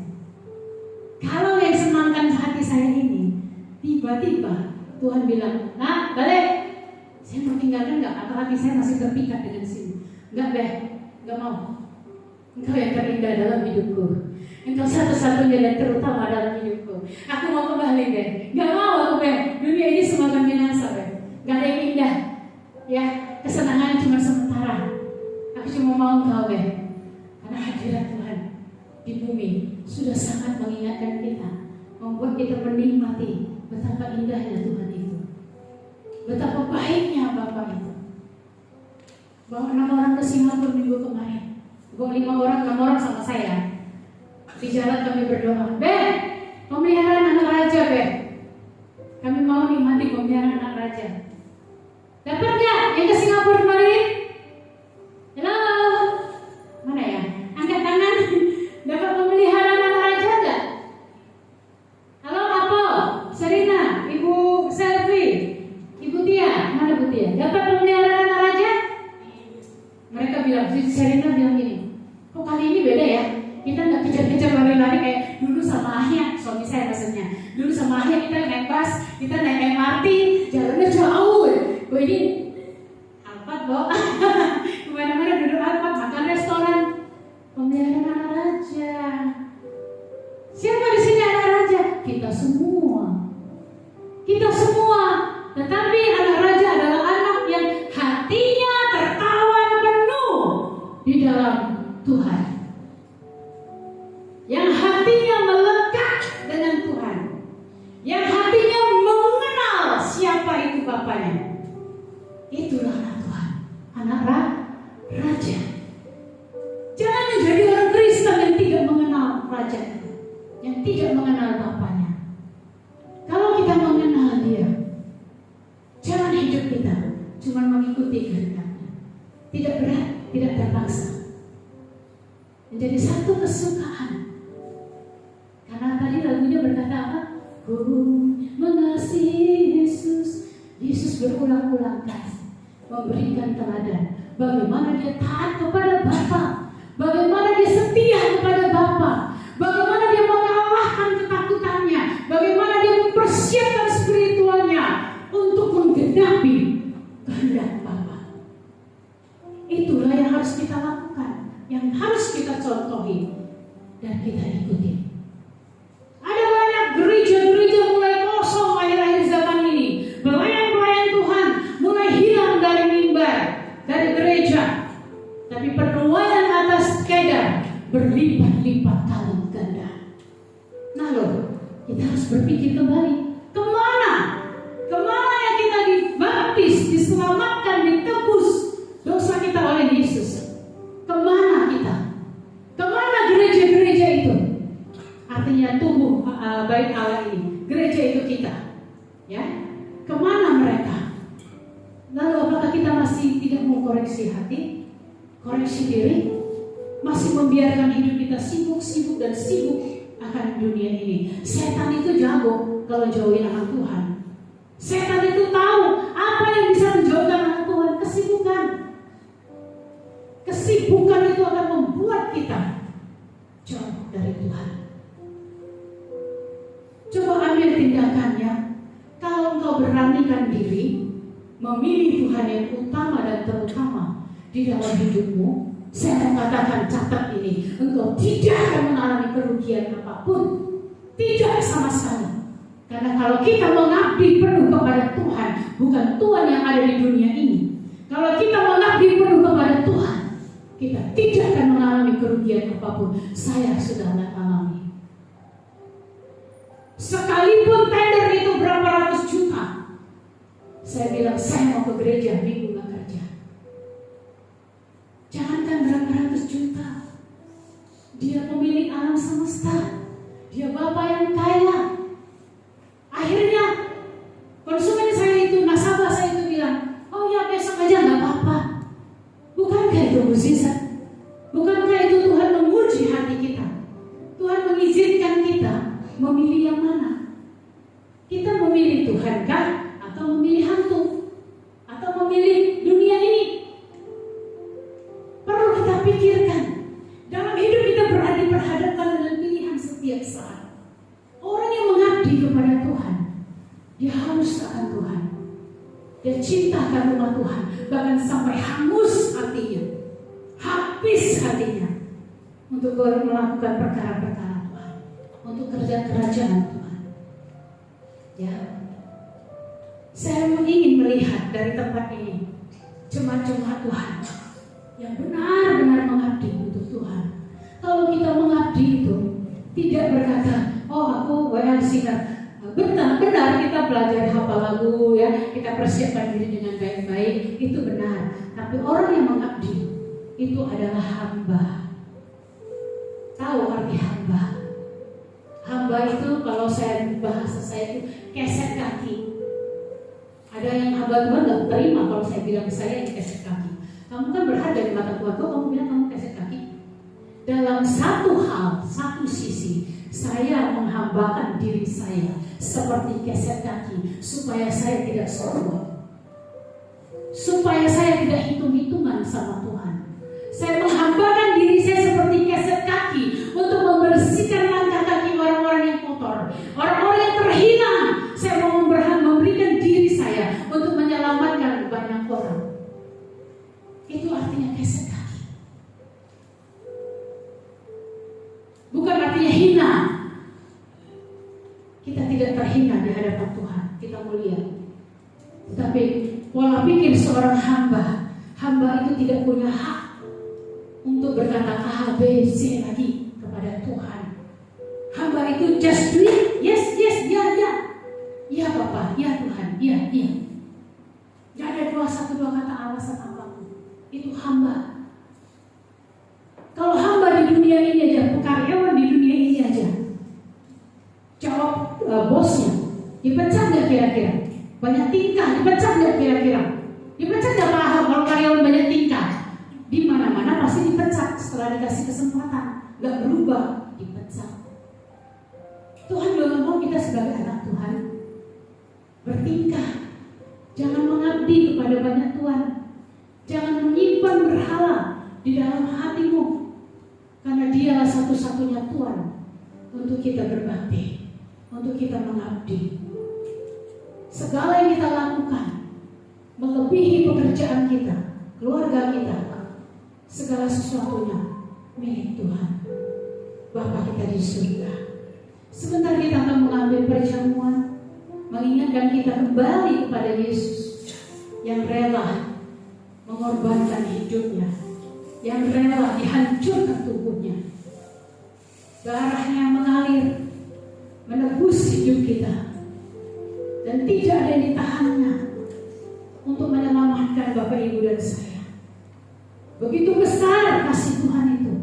kalau yang senangkan hati saya ini, tiba-tiba Tuhan bilang, nah balik, saya mau tinggalkan nggak? Atau hati saya masih terpikat dengan sini? Nggak deh, nggak mau. Engkau yang terindah dalam hidupku, engkau satu-satunya dan terutama dalam hidupku. Aku mau kembali deh, nggak mau aku deh. Dunia ini semua akan binasa deh, nggak ada yang indah. Ya, kesenangan cuma sementara. Aku cuma mau engkau deh. Karena hadirat Tuhan di bumi sudah sangat mengingatkan kita, membuat kita menikmati betapa indahnya Tuhan itu, betapa baiknya Bapa itu. Bawa 6 orang ke Singapura minggu kemarin, bawa 6 orang sama saya. Di jalan kami berdoa, Ben, pemeliharaan anak raja, Ben. Kami mau nikmati pemeliharaan anak raja. Dapat nggak yang ke Singapura kemarin? Halo, mana ya? Angkat tangan. Dapat pemeliharaan anak raja nggak? Halo, Apo, Serina, Ibu Selvi, Ibu Tia, mana Bu Tia? Dapat pemeliharaan anak raja? bilang, Serena bilang gini, kok kali ini beda ya? Kita nggak kejar-kejar lari-lari kayak dulu sama Ahya, suami saya maksudnya. Dulu sama Ahya kita naik bus, kita naik MRT, jalannya jauh. Gue ini Alphard, Bo. Kemana-mana duduk Alphard, makan restoran. Pemeliharaan anak raja. Siapa di sini anak raja? Kita semua. Kita semua. Tetapi anak raja adalah anak yang hatinya tertawan penuh di dalam Tuhan. Yang hatinya melekat dengan Tuhan. Yang hatinya mengenal siapa itu Bapaknya. Itulah anak Tuhan. Anak raja. Jangan menjadi orang Kristen yang tidak mengenal raja, yang tidak mengenal Bapaknya. Kalau kita mengenal Dia, jangan hidup kita cuma mengikuti kehendaknya. Tidak berat, tidak terpaksa. Menjadi satu kesukaan. Karena tadi lagunya berkata apa? Ku mengasihi Yesus. Yesus berulang-ulang kali memberikan teladan bagaimana Dia taat kepada Bapa, bagaimana Dia setia kepada Bapa, bagaimana Dia mengalahkan ketakutannya, bagaimana Dia mempersiapkan spiritualnya untuk menggenapi kehendak Bapa. Itulah yang harus kita lakukan, yang harus kita contohi dan kita ikuti. Ada banyak gereja-gereja mulai kosong akhir-akhir zaman ini. Pelayan-pelayan Tuhan mulai hilang dari mimbar, dari gereja. Tapi penuaian atas kedar berlipat-lipat kali ganda. Nah loh, kita harus berpikir kembali. Kemana? Kemana yang kita dibaptis, diselamatkan, ditebus dosa kita oleh Yesus? Kemana kita? Kemana gereja-gereja itu? Artinya tubuh bait Allah ini. Gereja itu kita. Ya, kemana mereka? Lalu apakah kita masih tidak mau koreksi hati, koreksi diri, masih membiarkan hidup kita sibuk dan sibuk akan dunia ini? Setan itu jago kalau jauhin anak Tuhan. Setan itu tahu apa yang bisa menjauhkan anak Tuhan. Kesibukan. Kesibukan itu akan membuat kita jauh dari Tuhan. Coba ambil tindakannya. Kalau engkau beranikan diri memilih Tuhan yang utama dan terutama di dalam hidupmu, saya mengatakan catat ini, engkau tidak akan mengalami kerugian apapun. Tidak sama sekali. Karena kalau kita mengabdi penuh kepada Tuhan, bukan Tuhan yang ada di dunia ini. Kalau kita mengabdi penuh kepada Tuhan, kita tidak akan mengalami kerugian apapun. Saya sudah mengalami. Sekalipun tender itu berapa ratus juta, saya bilang saya mau ke gereja minggu gak kerja. Jangankan berapa ratus juta, Dia pemilik alam semesta, Dia Bapa yang kaya. Akhirnya konsumen saya itu, nasabah saya itu bilang, oh ya besok aja gak apa-apa. Bukankah itu mukjizat? Bukankah itu Tuhan menguji hati kita? Tuhan mengizinkan kita memilih yang mana? Kita memilih Tuhan kah? Atau memilih hantu? Atau memilih dunia ini? Perlu kita pikirkan. Dalam hidup kita berhadapan dengan pilihan setiap saat. Orang yang mengabdi kepada Tuhan, dia haus akan Tuhan. Dia cinta akan rumah Tuhan. Bahkan sampai hangus hatinya, habis hatinya untuk melakukan perkara-perkara Tuhan, untuk kerja kerajaan Tuhan. Ya, saya ingin melihat dari tempat ini jemaat-jemaat Tuhan yang benar-benar mengabdi untuk Tuhan. Kalau kita mengabdi itu tidak berkata, oh aku well singer. Benar kita belajar hafal lagu ya, kita persiapkan diri dengan baik-baik, itu benar. Tapi orang yang mengabdi itu adalah hamba. Tahu arti hamba? Hamba itu kalau bahasa saya itu keset kaki. Ada yang hamba Tuhan gak terima kalau saya bilang saya ini keset kaki. Kamu kan berharga di mata Tuhan, kok kamu bilang kamu keset kaki? Dalam satu hal, satu sisi, saya menghambakan diri saya seperti keset kaki supaya saya tidak sombong, supaya saya tidak hitung-hitungan sama Tuhan, artinya gesek kaki. Bukan artinya hina. Kita tidak terhina di hadapan Tuhan, kita mulia. Tetapi pola pikir seorang hamba itu tidak punya hak untuk berkata A, B, C lagi kepada Tuhan. Hamba itu just do it, yes, ya. Ya Bapak, ya Tuhan, ya. Gak ada satu dua kata alasan apapun. Itu hamba. Kalau hamba di dunia ini aja, karyawan di dunia ini aja, jawab bosnya, dipecat nggak kira-kira? Banyak tingkah, dipecat nggak kira-kira? Dipecat nggak paham kalau karyawan banyak tingkah? Di mana-mana pasti dipecat setelah dikasih kesempatan, nggak berubah, dipecat. Tuhan juga mau kita sebagai anak Tuhan bertingkah. Jangan mengabdi kepada banyak Tuhan. Jangan menyimpan berhala di dalam hatimu, karena Dialah satu-satunya Tuhan untuk kita berbakti, untuk kita mengabdi. Segala yang kita lakukan melebihi pekerjaan kita, keluarga kita, segala sesuatunya milik Tuhan. Bapa kita di surga. Sebentar kita akan mengambil perjamuan, mengingatkan kita kembali kepada Yesus yang rela mengorbankan hidupnya, yang rela dihancurkan tubuhnya, darahnya mengalir menebus hidup kita, dan tidak ada yang ditahannya untuk menyelamatkan Bapak Ibu dan saya. Begitu besar kasih Tuhan itu,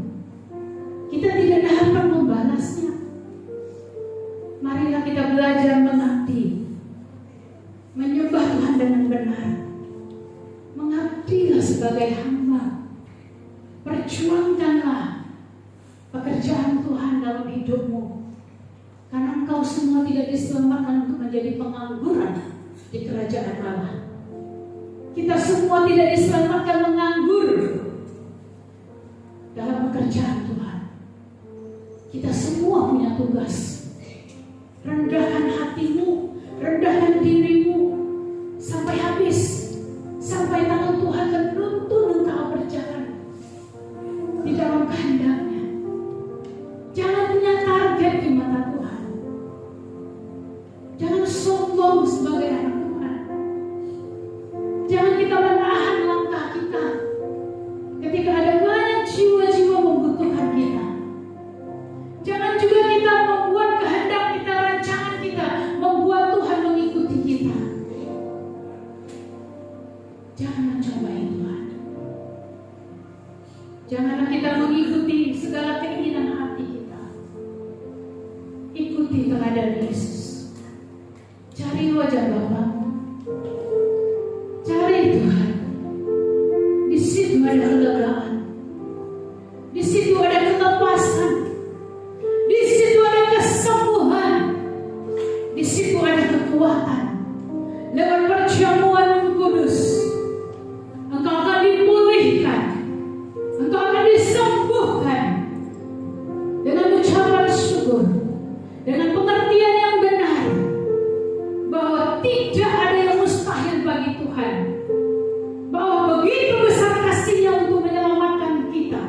kita tidak dapat membalasnya. Marilah kita belajar mengabdi, menyembah Tuhan dengan benar. Mengabdilah sebagai hamba. Perjuangkanlah pekerjaan Tuhan dalam hidupmu, karena engkau semua tidak diselamatkan untuk menjadi pengangguran di kerajaan Allah. Kita semua tidak diselamatkan menganggur dalam pekerjaan Tuhan. Kita semua punya tugas. Rendahkan hatimu, rendahkan dirimu sampai habis, sampai tangan Tuhan menuntun engkau berjalan di dalam kehendaknya. Jangan punya target di mata Tuhan. Jangan sombong sebagai anak Tuhan. Jangan kita menahan langkah kita ketika ada banyak jiwa-jiwa membutuhkan kita. Jangan juga kita membuat kehendak kita, rancangan kita, membuat Tuhan mengikuti kita. Jangan mencobai Tuhan. Janganlah kita mengikuti segala keinginan hati kita. Ikuti teladan Yesus. Cari wajah Bapamu. Cari Tuhan. Di situ ada kelegaan. Di situ ada kelepasan. Di situ ada kesembuhan. Di situ ada kekuatan. Lewat perjamuan kudus, engkau akan dipulihkan. Engkau akan disembuhkan dengan ucapan syukur, dengan pengertian yang benar bahwa tidak ada yang mustahil bagi Tuhan, bahwa begitu besar kasih-Nya untuk menyelamatkan kita.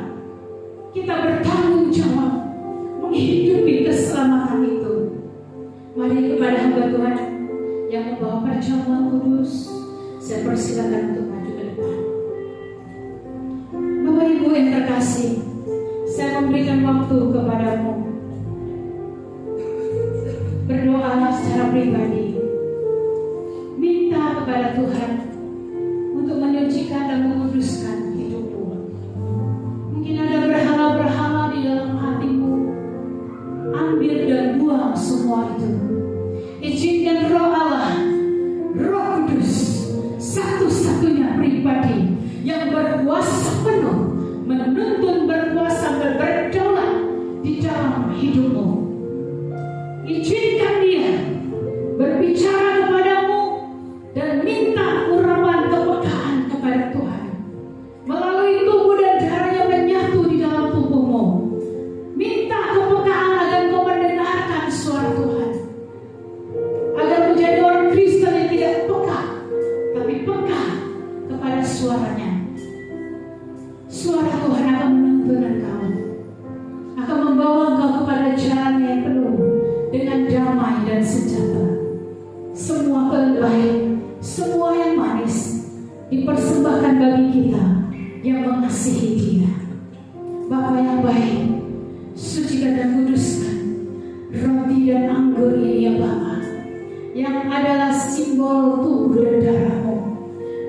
Kita bertanggung jawab menghidupi keselamatan itu. Mari kepada hamba Tuhan yang membawa perjamuan kudus, saya persilakan untuk maju ke depan. Bapak Ibu yang terkasih, saya memberikan waktu kepadamu. Berdoalah secara pribadi. Minta kepada Tuhan untuk menyucikan dan menguduskan hidupmu. Mungkin ada berhala-berhala di dalam hatimu. Ambil dan buang semua itu. Izinkan Roh Allah, Roh Kudus, satu-satunya pribadi yang berkuasa penuh, menuntun, berkuasa, berdaulat di dalam hidupmu. Izinkan Dia berbicara kepadamu dan minta urapan kepekaan kepada Tuhan melalui tubuh dan darah yang menyatu di dalam tubuhmu. Minta kepekaan agar kau mendengarkan suara Tuhan, agar menjadi orang Kristen yang tidak peka, tapi peka kepada suaranya. mengasihi Dia. Bapa yang baik, sucikan dan kuduskan roti dan anggur ini ya Bapa, yang adalah simbol tubuh dan darah-Mu.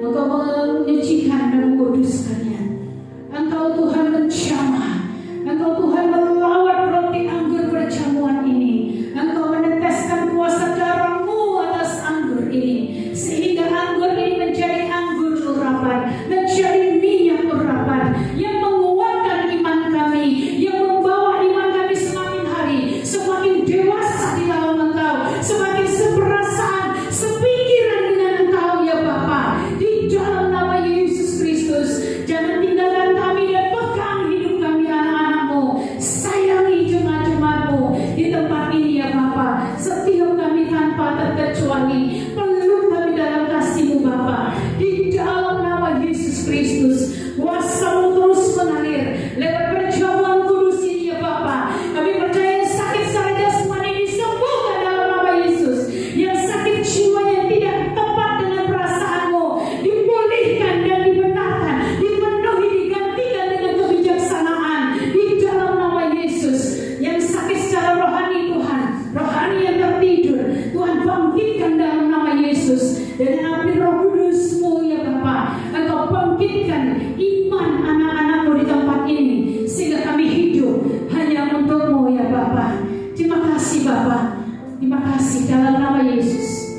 Engkau menyucikan dan menguduskannya. Engkau Tuhan menjamah, Engkau Tuhan melawat roti anggur perjamuan ini. Engkau meneteskan kuasa darah-Mu atas anggur ini, sehingga anggur ini menjadi anggur urapan, menjadi minyak urapan yang menguatkan iman kami, yang membawa iman kami semakin hari semakin dewasa di dalam Engkau, semakin seperasaan, sepikiran dengan Engkau ya Bapa. Di dalam nama Yesus Kristus, jangan tinggalkan kami dan pegang hidup kami anak-anak-Mu. Sayangi jemaat-jemaat-Mu di tempat ini ya Bapa. Setiap kami tanpa terkecuali, peluk kami dalam kasih-Mu Bapa. Di dalam nama Yesus Kristus, kuasa-Mu terus mengalir lewat perjamuan kudus ini ya Bapa. Kami percaya sakit secara jasmani disembuhkan dalam nama Yesus. Yang sakit jiwa yang tidak tepat dengan perasaan-Mu dipulihkan dan dibenarkan, dipenuhi, digantikan dengan kebijaksanaan di dalam nama Yesus. Yang sakit secara rohani Tuhan, rohani yang tertidur, Tuhan bangkitkan dalam nama Yesus. Dengan api Roh Kudus-Mu ya Bapa, Engkau bangkitkan iman anak-anak-Mu di tempat ini, sehingga kami hidup hanya untuk-Mu ya Bapa. Terima kasih Bapa, terima kasih dalam nama Yesus.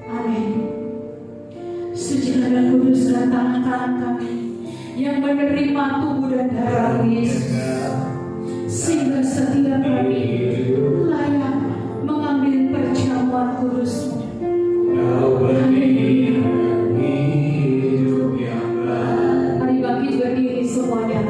Amin. Sucikan dan kuduskan tangan-tangan kami yang menerima tubuh dan darah Yesus, sehingga setiap kami layak mengambil perjamuan kudus-Mu. Mari bangkit berdiri semuanya.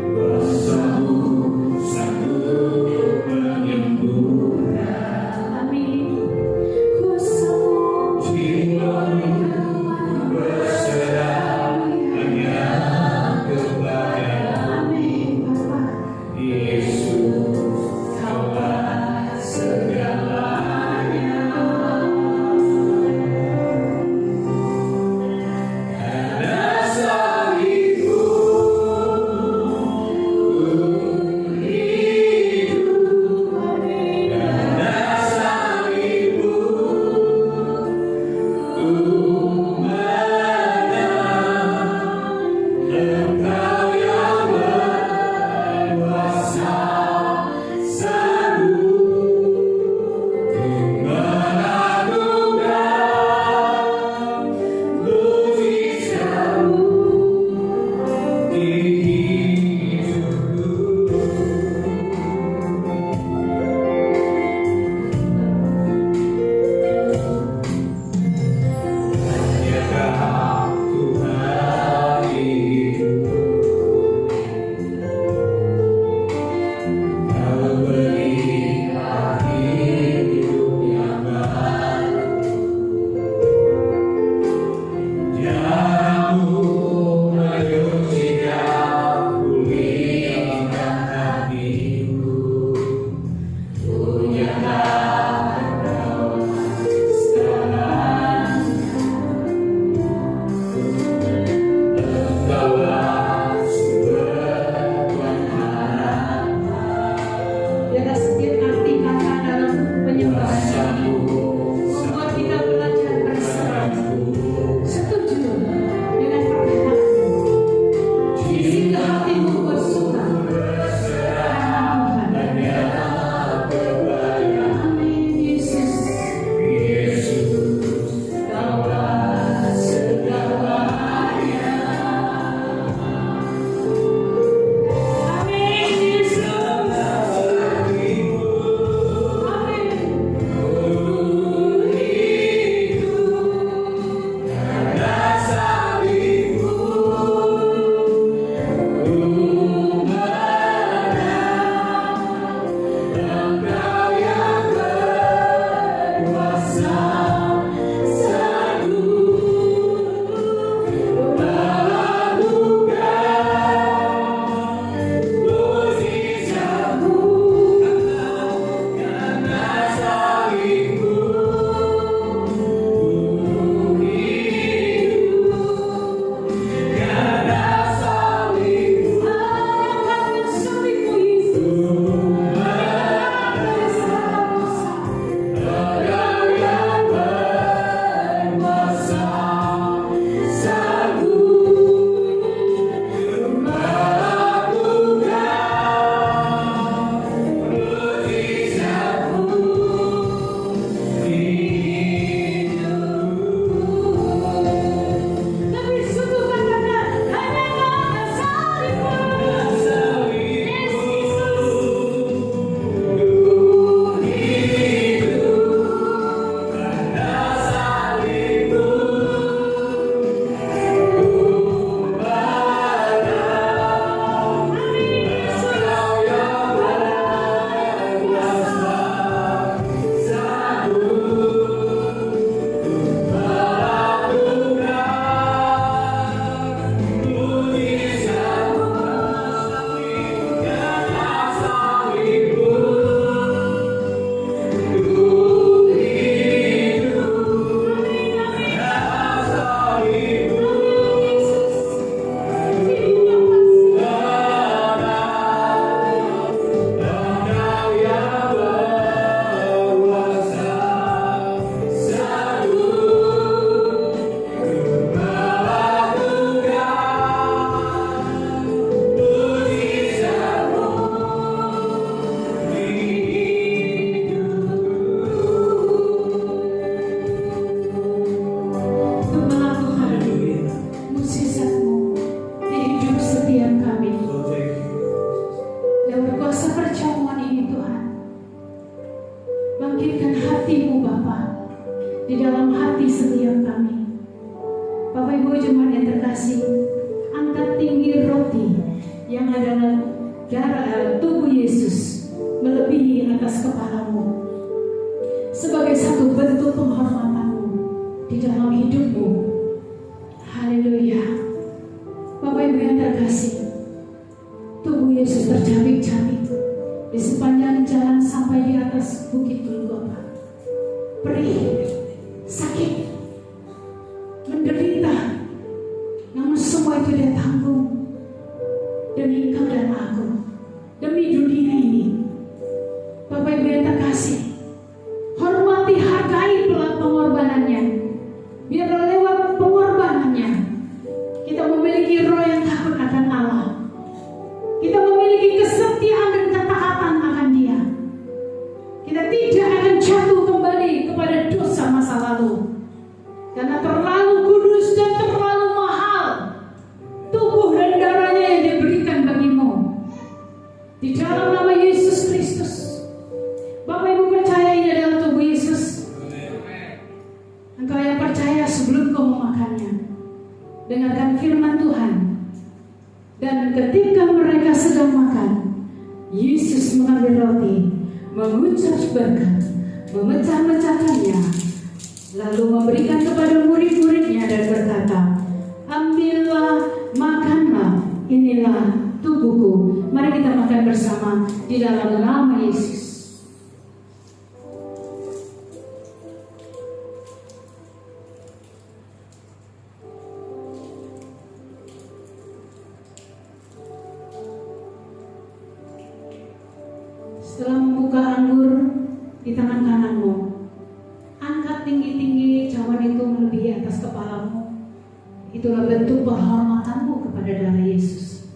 Bersama satu penyembuh. bangkitkan hati-Mu Bapa di dalam hati setiap kami. Bapak Ibu jemaat yang terkasih, angkat tinggi roti yang adalah darah tubuh Yesus melebihi atas kepalamu sebagai satu bentuk penghormatanmu di dalam hidupmu. Haleluya. Bapak Ibu yang terkasih, tubuh Yesus tercabik-cabik di sepanjang jalan sampai di atas bukit Golgota. Perih, sakit, menderita, namun semua itu Dia tanggung demi engkau dan aku, demi dunia ini. Bapak Ibu yang terkasih, hormati, hargai pengorbanannya. Biar lewat pengorbanannya kita memiliki roh yang takut akan Allah. Kita memiliki kesetiaan dan ketaatan akan Dia. Kita tidak akan jatuh kembali kepada dosa masa lalu, karena terlalu kudus dan terlalu mahal tubuh dan darahnya yang diberikan bagimu. Di dalam nama Yesus Kristus, Bapak Ibu percaya ini adalah tubuh Yesus. Engkau yang percaya sebelum kau memakannya, dengarkan firman Tuhan. Dan ketika mereka sedang makan, Yesus mengambil roti, mengucap berkat, memecah-mecahkannya, lalu memberikan kepada murid-muridnya dan berkata, ambillah, makanlah, inilah tubuhku. Mari kita makan bersama di dalam nama Yesus. Setelah membuka anggur di tangan kananmu, angkat tinggi-tinggi cawan itu melebihi atas kepalamu. Itulah bentuk penghormatanmu kepada darah Yesus.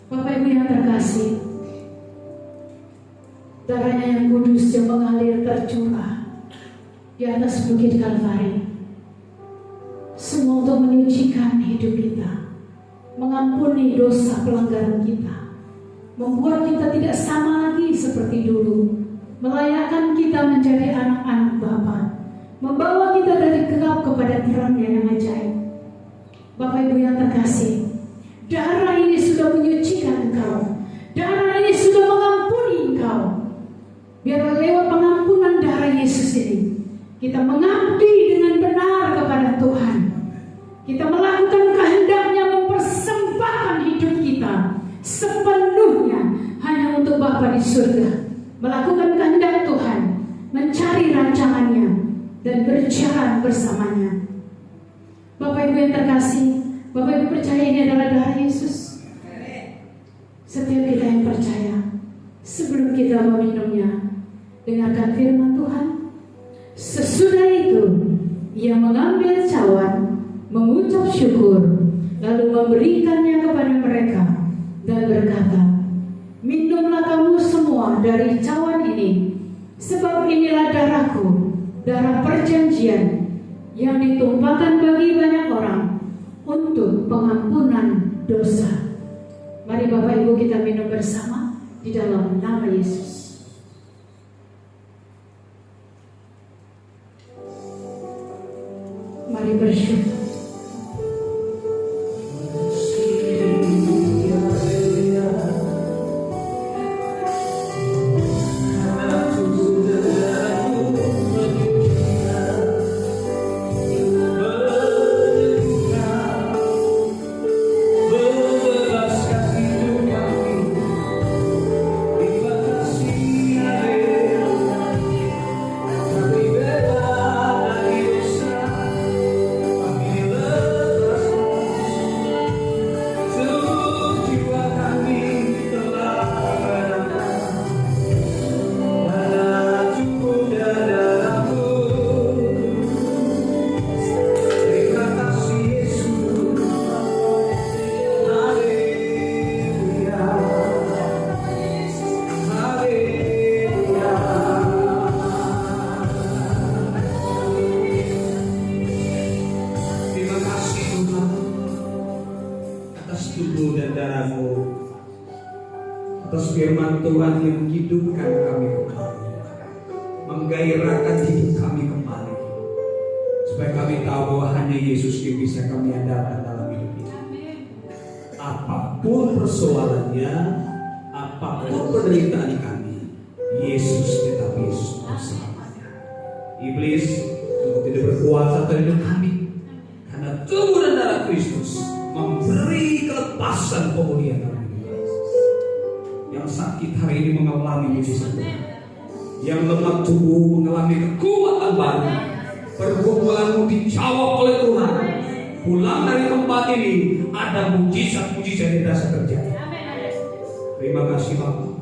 Bapak Ibu yang terkasih, darahnya yang kudus yang mengalir tercurah di atas bukit Kalvari, semua untuk menyucikan hidup kita, mengampuni dosa pelanggaran kita, membuat kita tidak sama lagi seperti dulu, melayakkan kita menjadi anak-anak Bapa, membawa kita dari gelap kepada terangnya yang ajaib. Bapak Ibu yang terkasih, darah ini sudah menyucikan engkau, darah ini sudah mengampuni engkau. Biar lewat pengampunan darah Yesus ini, kita mengabdi dengan benar kepada Tuhan. Kita melakukan kehendaknya, mempersembahkan hidup kita sepenuhnya hanya untuk Bapa di surga, melakukan kehendak Tuhan, mencari rancangannya dan berjalan bersamanya. Bapak Ibu yang terkasih, Bapak Ibu percaya ini adalah darah Yesus. Setiap kita yang percaya, sebelum kita meminumnya, dengarkan firman Tuhan. Sesudah itu Ia mengambil cawan, mengucap syukur, lalu memberikannya kepada mereka dan berkata, minumlah kamu semua dari cawan ini, sebab inilah darahku, darah perjanjian yang ditumpahkan bagi banyak orang untuk pengampunan dosa. Mari Bapak Ibu kita minum bersama di dalam nama Yesus. Mari bersyukur. Amin. firman Tuhan yang menghidupkan kami kembali, menggairahkan hidup kami kembali, supaya kami tahu bahwa hanya Yesus yang bisa kami andalkan dalam hidup ini. Apapun persoalannya, apapun penderitaan kami, Yesus tetap Yesus bersamanya. Iblis tidak berkuasa terhadap kami, karena tubuh dan darah Kristus memberi kelepasan pemulihan dalam hidup Yesus. Yang sakit hari ini mengalami mujizat Tuhan, yang lemah tubuh mengalami kekuatan baru, pergumulanmu dijawab oleh Tuhan. Pulang dari tempat ini ada mujizat-mujizat yang dasar terjadi. Terima kasih Bapak.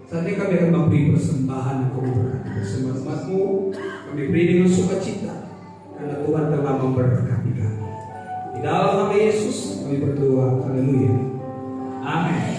Saat ini kami akan memberi persembahan yang kau berkati bersama tempatmu. Kami beri dengan sukacita karena Tuhan telah memberkati kami. Di dalam nama Yesus kami berdoa. Haleluya. Amin.